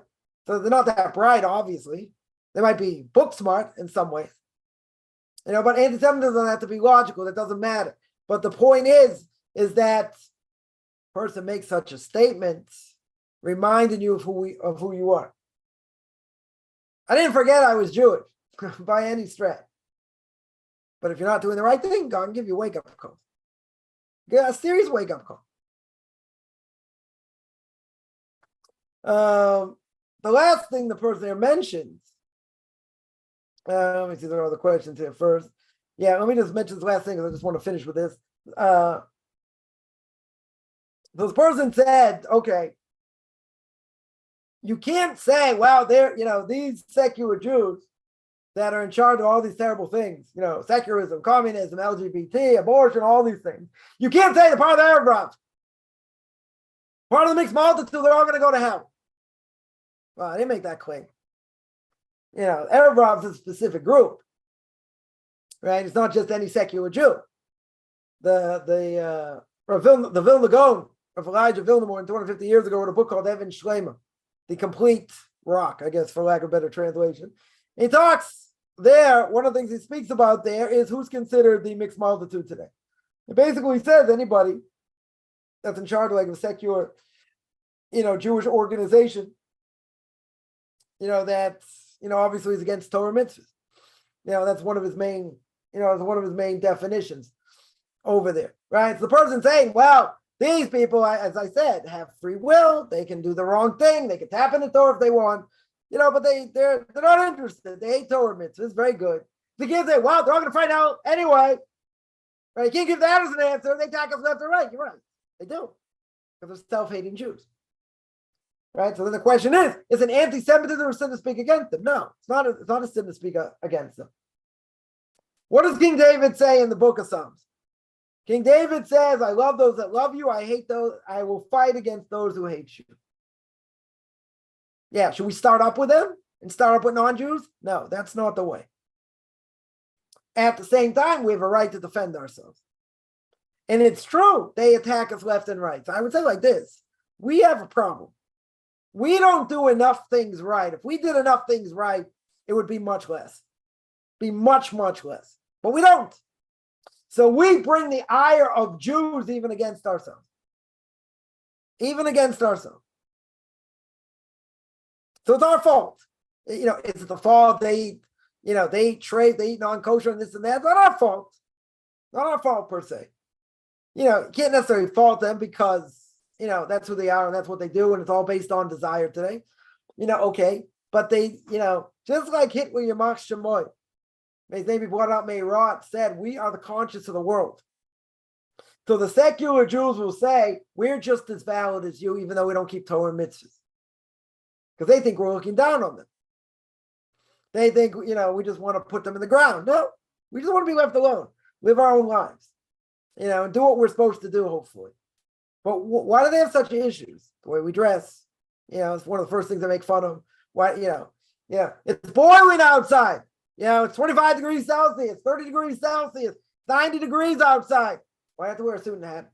So they're not that bright, obviously. They might be book smart in some ways. But anti-Semitism doesn't have to be logical. That doesn't matter. But the point is that person makes such a statement, reminding you of who you are. I didn't forget I was Jewish by any stretch. But if you're not doing the right thing, God can give you a wake-up call. Get a serious wake-up call. The last thing the person here mentions, let me see, there are other questions here first. Yeah, let me just mention this last thing because I just want to finish with this. This person said, okay, you can't say, well, they're, these secular Jews that are in charge of all these terrible things, secularism, communism, LGBT, abortion, all these things. You can't say they're part of the Arab Brotherhood. Part of the mixed multitude, they're all going to go to hell. Well, I didn't make that claim. Arab Brotherhood is a specific group, right? It's not just any secular Jew. The Vilna Gaon of Elijah Vilna more than 250 years ago wrote a book called Evan Shlema, The Complete Rock, I guess, for lack of a better translation. He talks there, one of the things he speaks about there is who's considered the mixed multitude today. It basically says anybody that's in charge of a secular, Jewish organization, that's, obviously is against Torah mitzvahs. That's one of his main, definitions over there, right? So the person saying, well, these people, as I said, have free will. They can do the wrong thing. They can tap into Torah if they want, but they're not interested. They hate Torah mitzvahs. Very good. They can't say, well, they're all going to find out anyway. Right? You can't give that as an answer. They attack us left or right. You're right. They do. Because they're self-hating Jews. Right? So then the question is an anti-Semitism a sin to speak against them? No, it's not a sin to speak against them. What does King David say in the book of Psalms? King David says, I love those that love you. I hate those. I will fight against those who hate you. Yeah, should we start up with them and start up with non-Jews? No, that's not the way. At the same time, we have a right to defend ourselves. And it's true, they attack us left and right. So I would say like this, we have a problem. We don't do enough things right. If we did enough things right, it would be much less. Be much, much less. But we don't. So we bring the ire of Jews even against ourselves. Even against ourselves. So it's our fault. It's the fault they eat non-kosher and this and that. It's not our fault. Not our fault per se. You can't necessarily fault them because, that's who they are and that's what they do. And it's all based on desire today. Okay. But they, just like Hitler, Yamach Shemoy, his name be brought out, Meirot said, we are the conscience of the world. So the secular Jews will say, we're just as valid as you, even though we don't keep Torah mitzvahs. Because they think we're looking down on them. They think, we just want to put them in the ground. No, we just want to be left alone. Live our own lives. And do what we're supposed to do, hopefully. But why do they have such issues? The way we dress. It's one of the first things I make fun of. Why, it's boiling outside. It's 25 degrees Celsius, 30 degrees Celsius, 90 degrees outside. Why do I have to wear a suit and hat?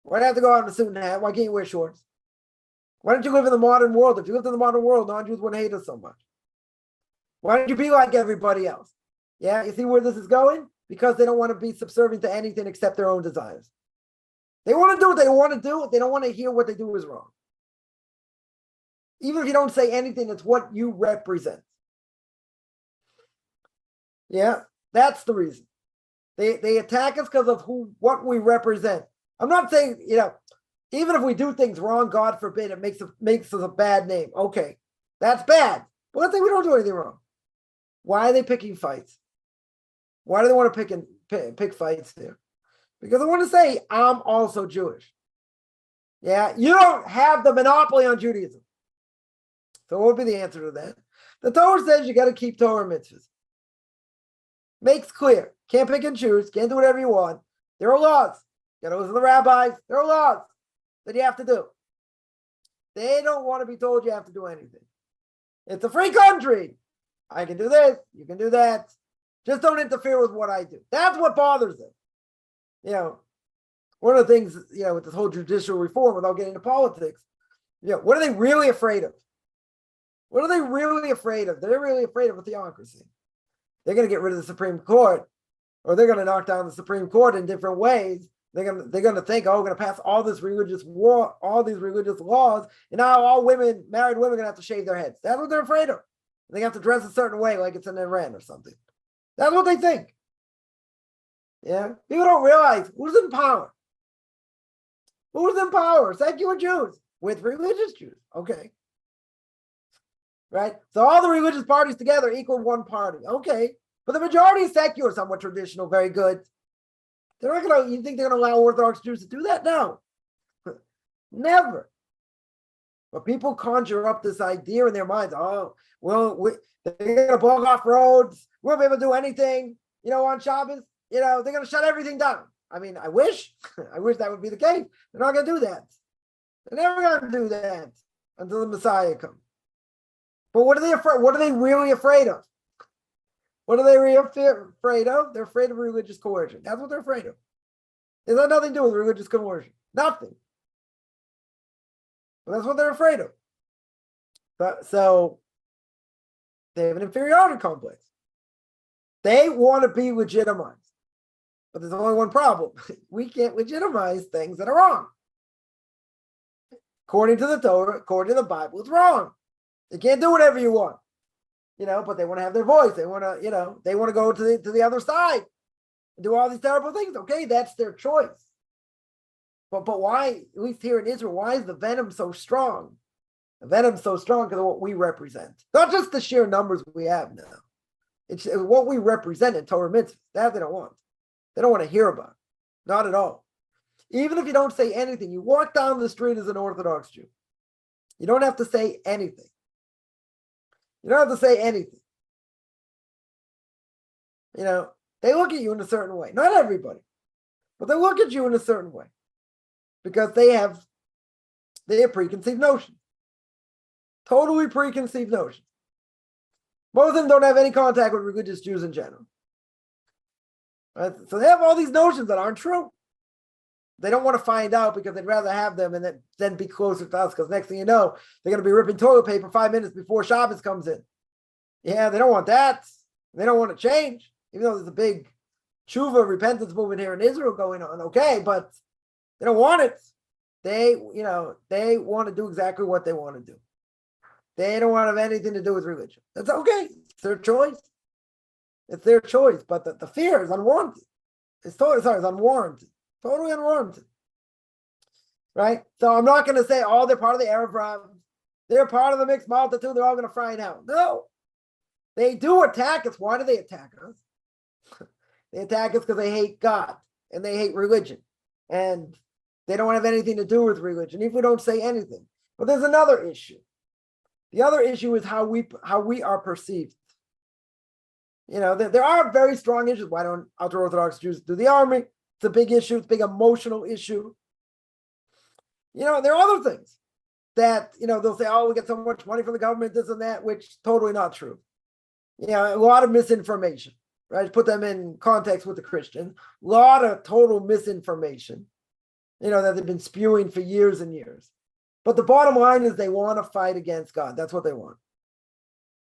Why do I have to go out in a suit and hat? Why can't you wear shorts? Why don't you live in the modern world? If you lived in the modern world, non-Jews wouldn't hate us so much. Why don't you be like everybody else? Yeah, you see where this is going? Because they don't want to be subservient to anything except their own desires. They want to do what they want to do. They don't want to hear what they do is wrong. Even if you don't say anything, it's what you represent. Yeah, that's the reason. They attack us because of what we represent. I'm not saying, even if we do things wrong, God forbid, it makes us a bad name. Okay, that's bad. But let's say we don't do anything wrong. Why are they picking fights? Why do they want to pick fights here? Because they want to say, I'm also Jewish. Yeah, you don't have the monopoly on Judaism. So what would be the answer to that? The Torah says you got to keep Torah mitzvahs. Makes clear. Can't pick and choose. Can't do whatever you want. There are laws. You got to listen to the rabbis. There are laws that you have to do. They don't want to be told you have to do anything. It's a free country. I can do this. You can do that. Just don't interfere with what I do. That's what bothers them. One of the things, with this whole judicial reform, without getting into politics, what are they really afraid of? What are they really afraid of? They're really afraid of a theocracy. They're going to get rid of the Supreme Court, or they're going to knock down the Supreme Court in different ways. They're going to think, we're going to pass all this religious war, all these religious laws, and now all married women, are going to have to shave their heads. That's what they're afraid of. They have to dress a certain way, like it's in Iran or something. That's what they think. Yeah, people don't realize who's in power. Who's in power? Secular Jews with religious Jews. Okay. Right? So all the religious parties together equal one party. Okay. But the majority is secular, somewhat traditional, very good. They're not going to, you think they're going to allow Orthodox Jews to do that? No. Never. But people conjure up this idea in their minds. Oh, well, they're going to block off roads. We won't be able to do anything, on Shabbos. They're going to shut everything down. I mean, I wish that would be the case. They're not going to do that. They're never going to do that until the Messiah comes. But what are they afraid? What are they really afraid of? What are they really afraid of? They're afraid of religious coercion. That's what they're afraid of. It has nothing to do with religious coercion. Nothing. But that's what they're afraid of. So they have an inferiority complex. They want to be legitimized. But there's only one problem. We can't legitimize things that are wrong. According to the Torah, according to the Bible, it's wrong. You can't do whatever you want. But they want to have their voice. They want to, they want to go to the other side and do all these terrible things. Okay, that's their choice. But why, at least here in Israel, why is the venom so strong? The venom's so strong because of what we represent. Not just the sheer numbers we have now. It's what we represent in Torah mitzvahs. That they don't want. They don't want to hear about it. Not at all. Even if you don't say anything, you walk down the street as an Orthodox Jew. You don't have to say anything. You don't have to say anything. They look at you in a certain way. Not everybody, but they look at you in a certain way because they have preconceived notions. Totally preconceived notions. Most of them don't have any contact with religious Jews in general. Right? So they have all these notions that aren't true. They don't want to find out because they'd rather have them and then be closer to us because next thing you know, they're going to be ripping toilet paper 5 minutes before Shabbos comes in. Yeah, they don't want that. They don't want to change, even though there's a big tshuva repentance movement here in Israel going on. Okay, but they don't want it. They want to do exactly what they want to do. They don't want to have anything to do with religion. That's okay. It's their choice. It's their choice. But the fear is unwarranted. It's unwarranted. Totally unwarranted. Right? So I'm not going to say, they're part of the Arab problem. They're part of the mixed multitude. They're all going to fry now. No. They do attack us. Why do they attack us? They attack us because they hate God and they hate religion. And they don't have anything to do with religion, if we don't say anything. But there's another issue. The other issue is how we are perceived. There are very strong issues. Why don't ultra-Orthodox Jews do the army? It's a big issue. It's a big emotional issue. There are other things that, they'll say, we get so much money from the government, this and that, which is totally not true. A lot of misinformation, right? Put them in context with the Christians. A lot of total misinformation, that they've been spewing for years and years. But the bottom line is they want to fight against God. That's what they want.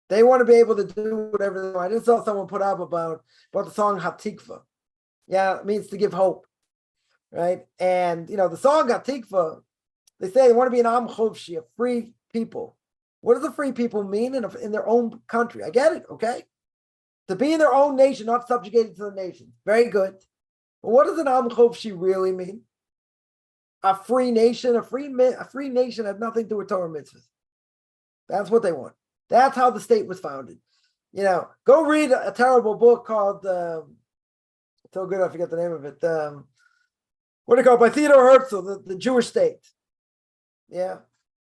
They want to be able to do whatever they want. I just saw someone put up about the song Hatikva. Yeah, it means to give hope, right? And, the song Hatikva, they say they want to be an Am Chovshi, a free people. What does a free people mean in their own country? I get it, okay? To be in their own nation, not subjugated to the nation. Very good. But what does an Am Chovshi really mean? A free nation. A free nation had nothing to do with Torah mitzvahs. That's what they want. That's how the state was founded. Go read a terrible book called, so good I forget the name of it. What do you call it? By Theodore Herzl, the Jewish state. Yeah.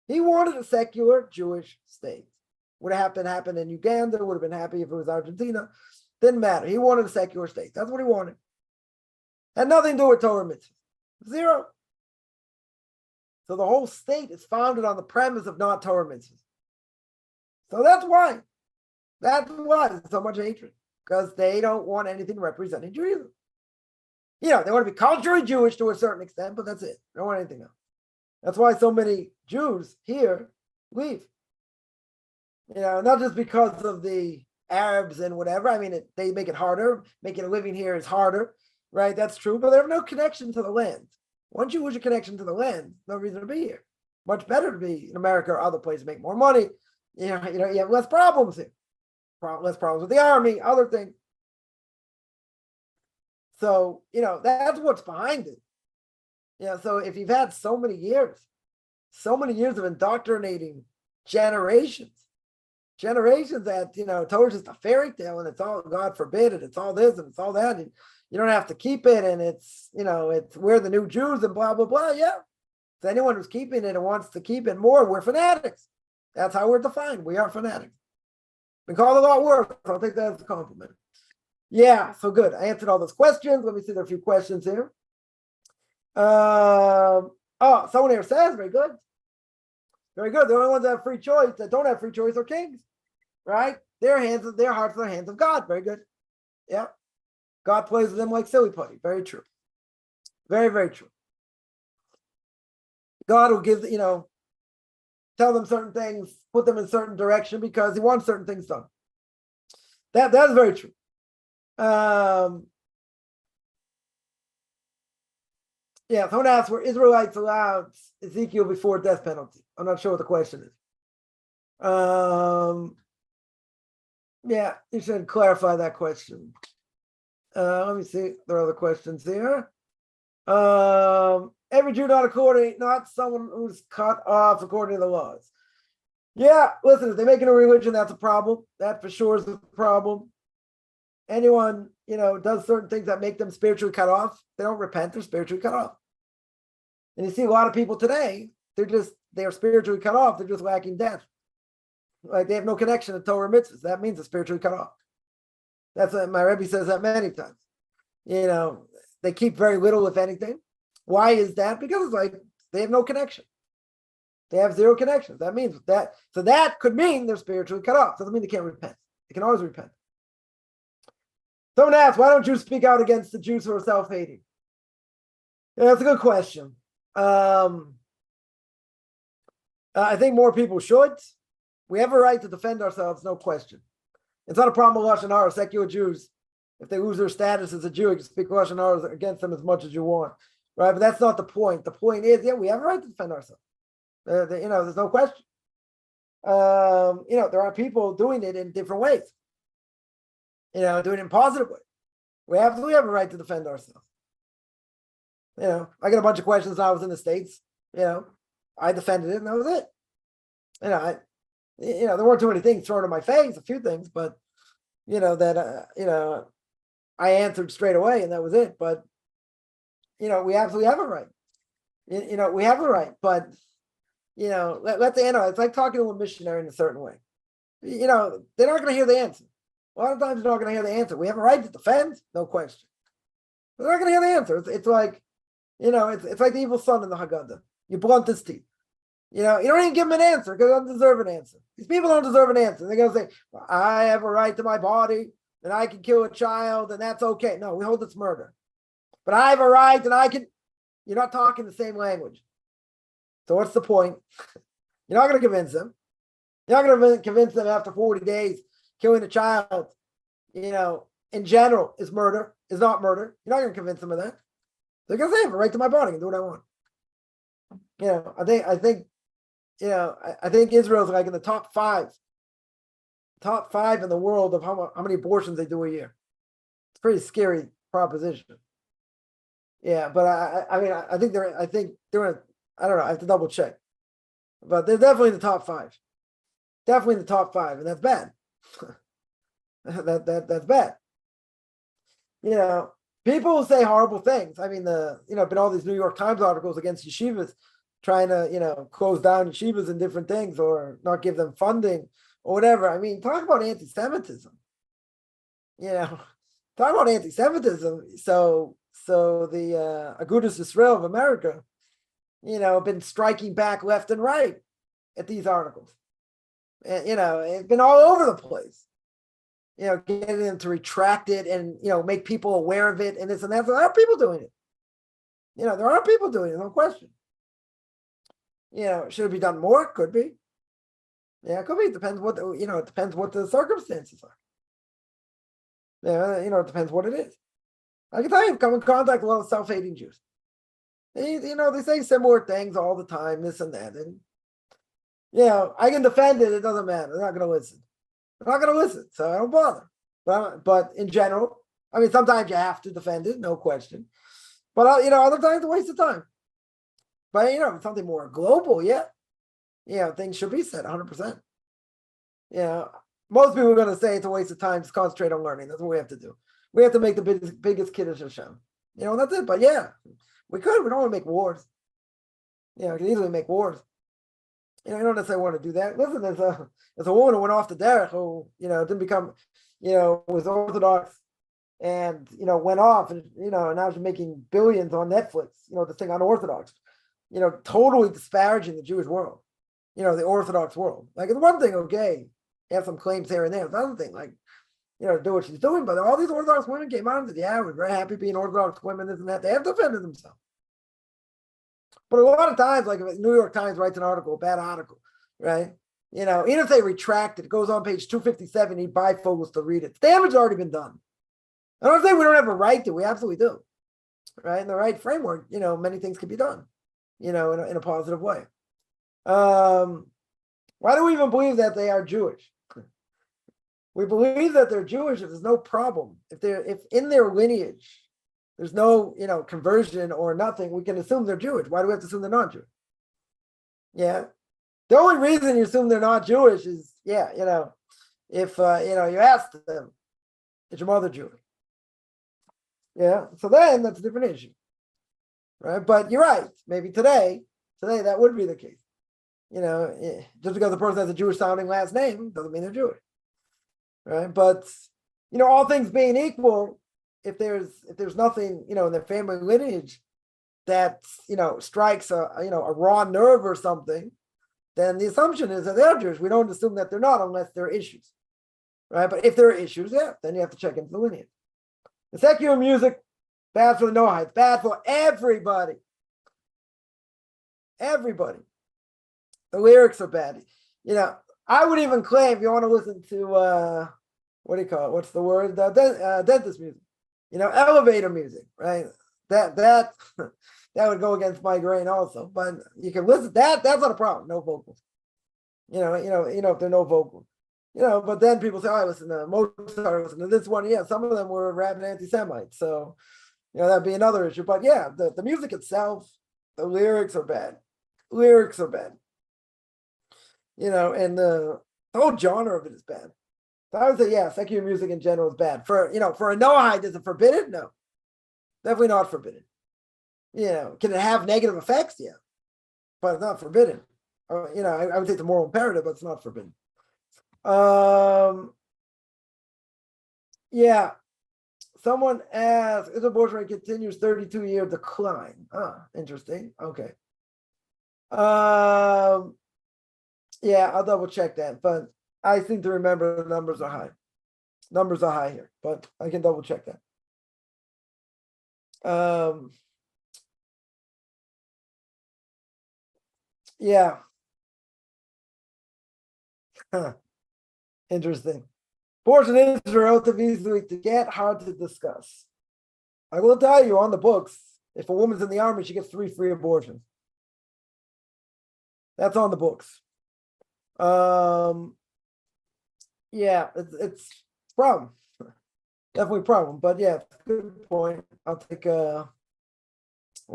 He wanted a secular Jewish state. Would have happened in Uganda, would have been happy if it was Argentina. Didn't matter. He wanted a secular state. That's what he wanted. Had nothing to do with Torah mitzvahs. Zero. So the whole state is founded on the premise of not Torah mitzvahs. So that's why. That's why there's so much hatred. Because they don't want anything representing Judaism. They want to be culturally Jewish to a certain extent, but that's it. They don't want anything else. That's why so many Jews here leave. Not just because of the Arabs and whatever. I mean, they make it harder. Making a living here is harder, right? That's true, but they have no connection to the land. Once you lose your connection to the land, no reason to be here. Much better to be in America or other places, make more money. You have less problems here. Less problems with the army, other things. So, that's what's behind it. So if you've had so many years of indoctrinating generations that, Torah's just a fairy tale and it's all, God forbid it, it's all this and it's all that, and you don't have to keep it, and it's, it's we're the new Jews and blah, blah, blah. Yeah. So anyone who's keeping it and wants to keep it more, we're fanatics. That's how we're defined. We are fanatics. We call it a lot worse. I'll take that as a compliment. Yeah, so good. I answered all those questions. Let me see, there are a few questions here. Someone here says, very good. Very good. The only ones that have free choice, that don't have free choice, are kings, right? Their hearts are the hands of God. Very good. Yeah. God plays with them like silly putty. Very true. Very, very true. God will give, tell them certain things, put them in a certain direction because he wants certain things done. That is very true. Someone asked, were Israelites allowed Ezekiel before death penalty? I'm not sure what the question is. You should clarify that question. Let me see. There are other questions here. Every Jew not someone who's cut off according to the laws. Yeah, listen, if they make it a religion, that's a problem. That for sure is a problem. Anyone, does certain things that make them spiritually cut off, they don't repent, they're spiritually cut off. And you see a lot of people today, they're spiritually cut off, they're just lacking depth. Like they have no connection to Torah mitzvahs. That means they're spiritually cut off. That's what my Rebbe says that many times. They keep very little, if anything. Why is that? Because it's like they have no connection. They have zero connections. That means that. So that could mean they're spiritually cut off. Doesn't mean they can't repent. They can always repent. Someone asks, why don't you speak out against the Jews who are self-hating? Yeah, that's a good question. I think more people should. We have a right to defend ourselves, no question. It's not a problem with Lashon Hara. Secular Jews, if they lose their status as a Jew, you can speak Lashon Hara against them as much as you want, right? But that's not the point. The point is, we have a right to defend ourselves. There's no question. There are people doing it in different ways. Doing it in positive ways. We absolutely have a right to defend ourselves. I got a bunch of questions when I was in the States. I defended it, and that was it. There weren't too many things thrown in my face, a few things, but I answered straight away, and that was it. But we absolutely have a right. We have a right, but let the it's like talking to a missionary in a certain way. They're not going to hear the answer. A lot of times they're not going to hear the answer. We have a right to defend, no question. They're not going to hear the answer. It's like, it's like the evil son in the Haggadah. You blunt his teeth. You don't even give him an answer because they don't deserve an answer. These people don't deserve an answer. They're going to say, well, I have a right to my body and I can kill a child and that's okay. No, we hold it's murder. But I have a right and I can, you're not talking the same language. So what's the point? You're not going to convince them. You're not going to convince them after 40 days killing a child, in general is murder, is not murder. You're not going to convince them of that. They're going to say, I have a right to my body and do what I want. I think Israel's like in the top five in the world of how many abortions they do a year. It's a pretty scary proposition. Yeah, but I think they're I don't know. I have to double check, but they're definitely in the top five. Definitely in the top five, and that's bad. That's bad. People say horrible things. I mean, been all these New York Times articles against yeshivas, trying to close down yeshivas and different things, or not give them funding or whatever. I mean, talk about anti-Semitism. Talk about anti-Semitism. So the Agudas Israel of America, been striking back left and right at these articles. And, it's been all over the place. Getting them to retract it and, make people aware of it and this and that. So there are people doing it. There are people doing it, no question. Should it be done more? Could be. Yeah, it could be. It depends it depends what the circumstances are. It depends what it is. I can tell you, I've come in contact with a lot of self-hating Jews. They say similar things all the time, this and that. And, I can defend it. It doesn't matter. They're not going to listen. They're not going to listen, so I don't bother. But in general, I mean, sometimes you have to defend it, no question. But, other times it's a waste of time. But, something more global, things should be said 100%. Most people are going to say it's a waste of time to concentrate on learning. That's what we have to do. We have to make the biggest Kiddush Hashem. That's it. But we could. We don't want to make wars. We can easily make wars. You don't necessarily want to do that. Listen, there's a woman who went off the derech who, didn't become, was Orthodox and, went off and, now she's making billions on Netflix, this thing on Orthodox, totally disparaging the Jewish world, the Orthodox world. Like, it's one thing, okay, have some claims here and there. It's another thing, like, do what she's doing. But all these Orthodox women came out and said, we're very happy being Orthodox women, this and that. They have defended themselves. But a lot of times, like if New York Times writes an article, a bad article, right? Even if they retract it, it goes on page 257, you need bifocals to read it. The damage has already been done. I don't say we don't have a right to, we absolutely do. Right? In the right framework, many things can be done, in a positive way. Why do we even believe that they are Jewish? We believe that they're Jewish if there's no problem. If in their lineage there's no, conversion or nothing, we can assume they're Jewish. Why do we have to assume they're not Jewish? Yeah. The only reason you assume they're not Jewish is, if, you ask them, is your mother Jewish? Yeah. So then that's a different issue. Right. But you're right. Maybe today that would be the case. Just because the person has a Jewish sounding last name doesn't mean they're Jewish. Right. But, all things being equal, if there's nothing, in their family lineage that, strikes a raw nerve or something, then the assumption is that they're Jewish. We don't assume that they're not unless there are issues, right? But if there are issues, then you have to check into the lineage. The secular music, bad for the Noahites, bad for everybody. Everybody. The lyrics are bad. I would even claim, if you want to listen to, what do you call it? What's the word? Dentist music. Elevator music, right? That would go against my grain also, but you can listen. That's not a problem. No vocals. If there are no vocals. But then people say, I listen to Mozart, listen to this one. Yeah, some of them were rabid anti-Semites. So, that'd be another issue. But yeah, the music itself, the lyrics are bad. Lyrics are bad. And the whole genre of it is bad. So I would say, secular music in general is bad. For a Noahide, is it forbidden? No. Definitely not forbidden. Can it have negative effects? Yeah. But it's not forbidden. I would say it's a moral imperative, but it's not forbidden. Someone asked, is abortion rate continues 32-year decline? Interesting. Okay. I'll double check that, but I seem to remember the numbers are high. Numbers are high here, but I can double check that. Yeah. Huh. Interesting. Abortion is relatively easy to get, hard to discuss. I will tell you on the books, if a woman's in the army, she gets 3 free abortions. That's on the books. Yeah, it's a problem. Definitely a problem. But yeah, good point. I'll take what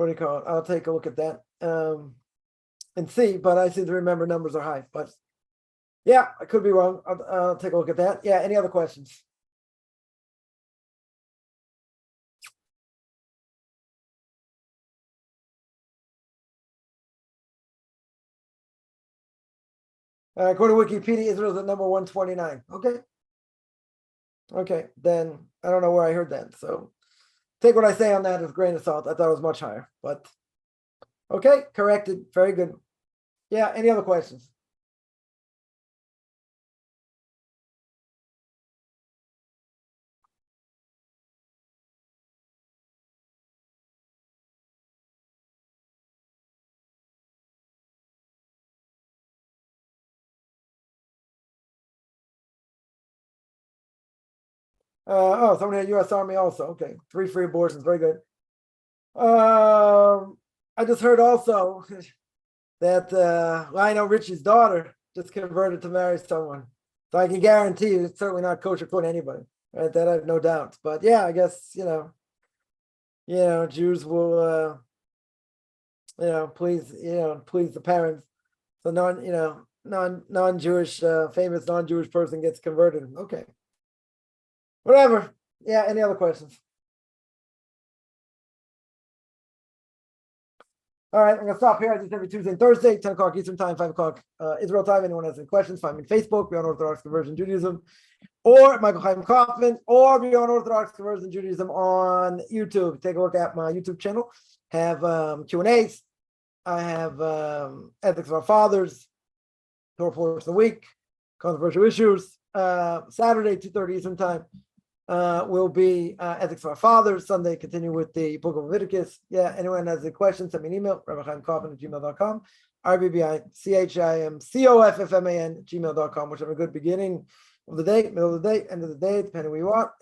do you call it? I'll take a look at that and see. But I seem to remember numbers are high. But yeah, I could be wrong. I'll take a look at that. Yeah. Any other questions? According to Wikipedia, Israel's at number 129. Okay. Okay. Then I don't know where I heard that. So take what I say on that as a grain of salt. I thought it was much higher. But okay, corrected. Very good. Yeah. Any other questions? Somebody at U.S. Army also. Okay, 3 free abortions. Very good. I just heard also that Lionel Richie's daughter just converted to marry someone. So I can guarantee you it's certainly not kosher for anybody. Right? That I have no doubts. But yeah, I guess Jews will please the parents. So non-Jewish famous non-Jewish person gets converted. Okay. Whatever. Yeah, any other questions? All right, I'm gonna stop here. I do this every Tuesday and Thursday, 10 o'clock Eastern time, 5 o'clock Israel time. Anyone has any questions, find me on Facebook, Beyond Orthodox Conversion Judaism, or Michael Chaim Kaufman, or Beyond Orthodox Conversion Judaism on YouTube. Take a look at my YouTube channel. Have Q&As. I have Ethics of Our Fathers, Torah portion of the week, controversial issues. Saturday, 2:30 Eastern time. Will be Ethics of Our Fathers. Sunday, continue with the book of Leviticus. Yeah, anyone has any questions, send me an email, rabbichaimkaufman@gmail.com, RBBICHIMCOFFMAN@gmail.com, which have a good beginning of the day, middle of the day, end of the day, depending where you are.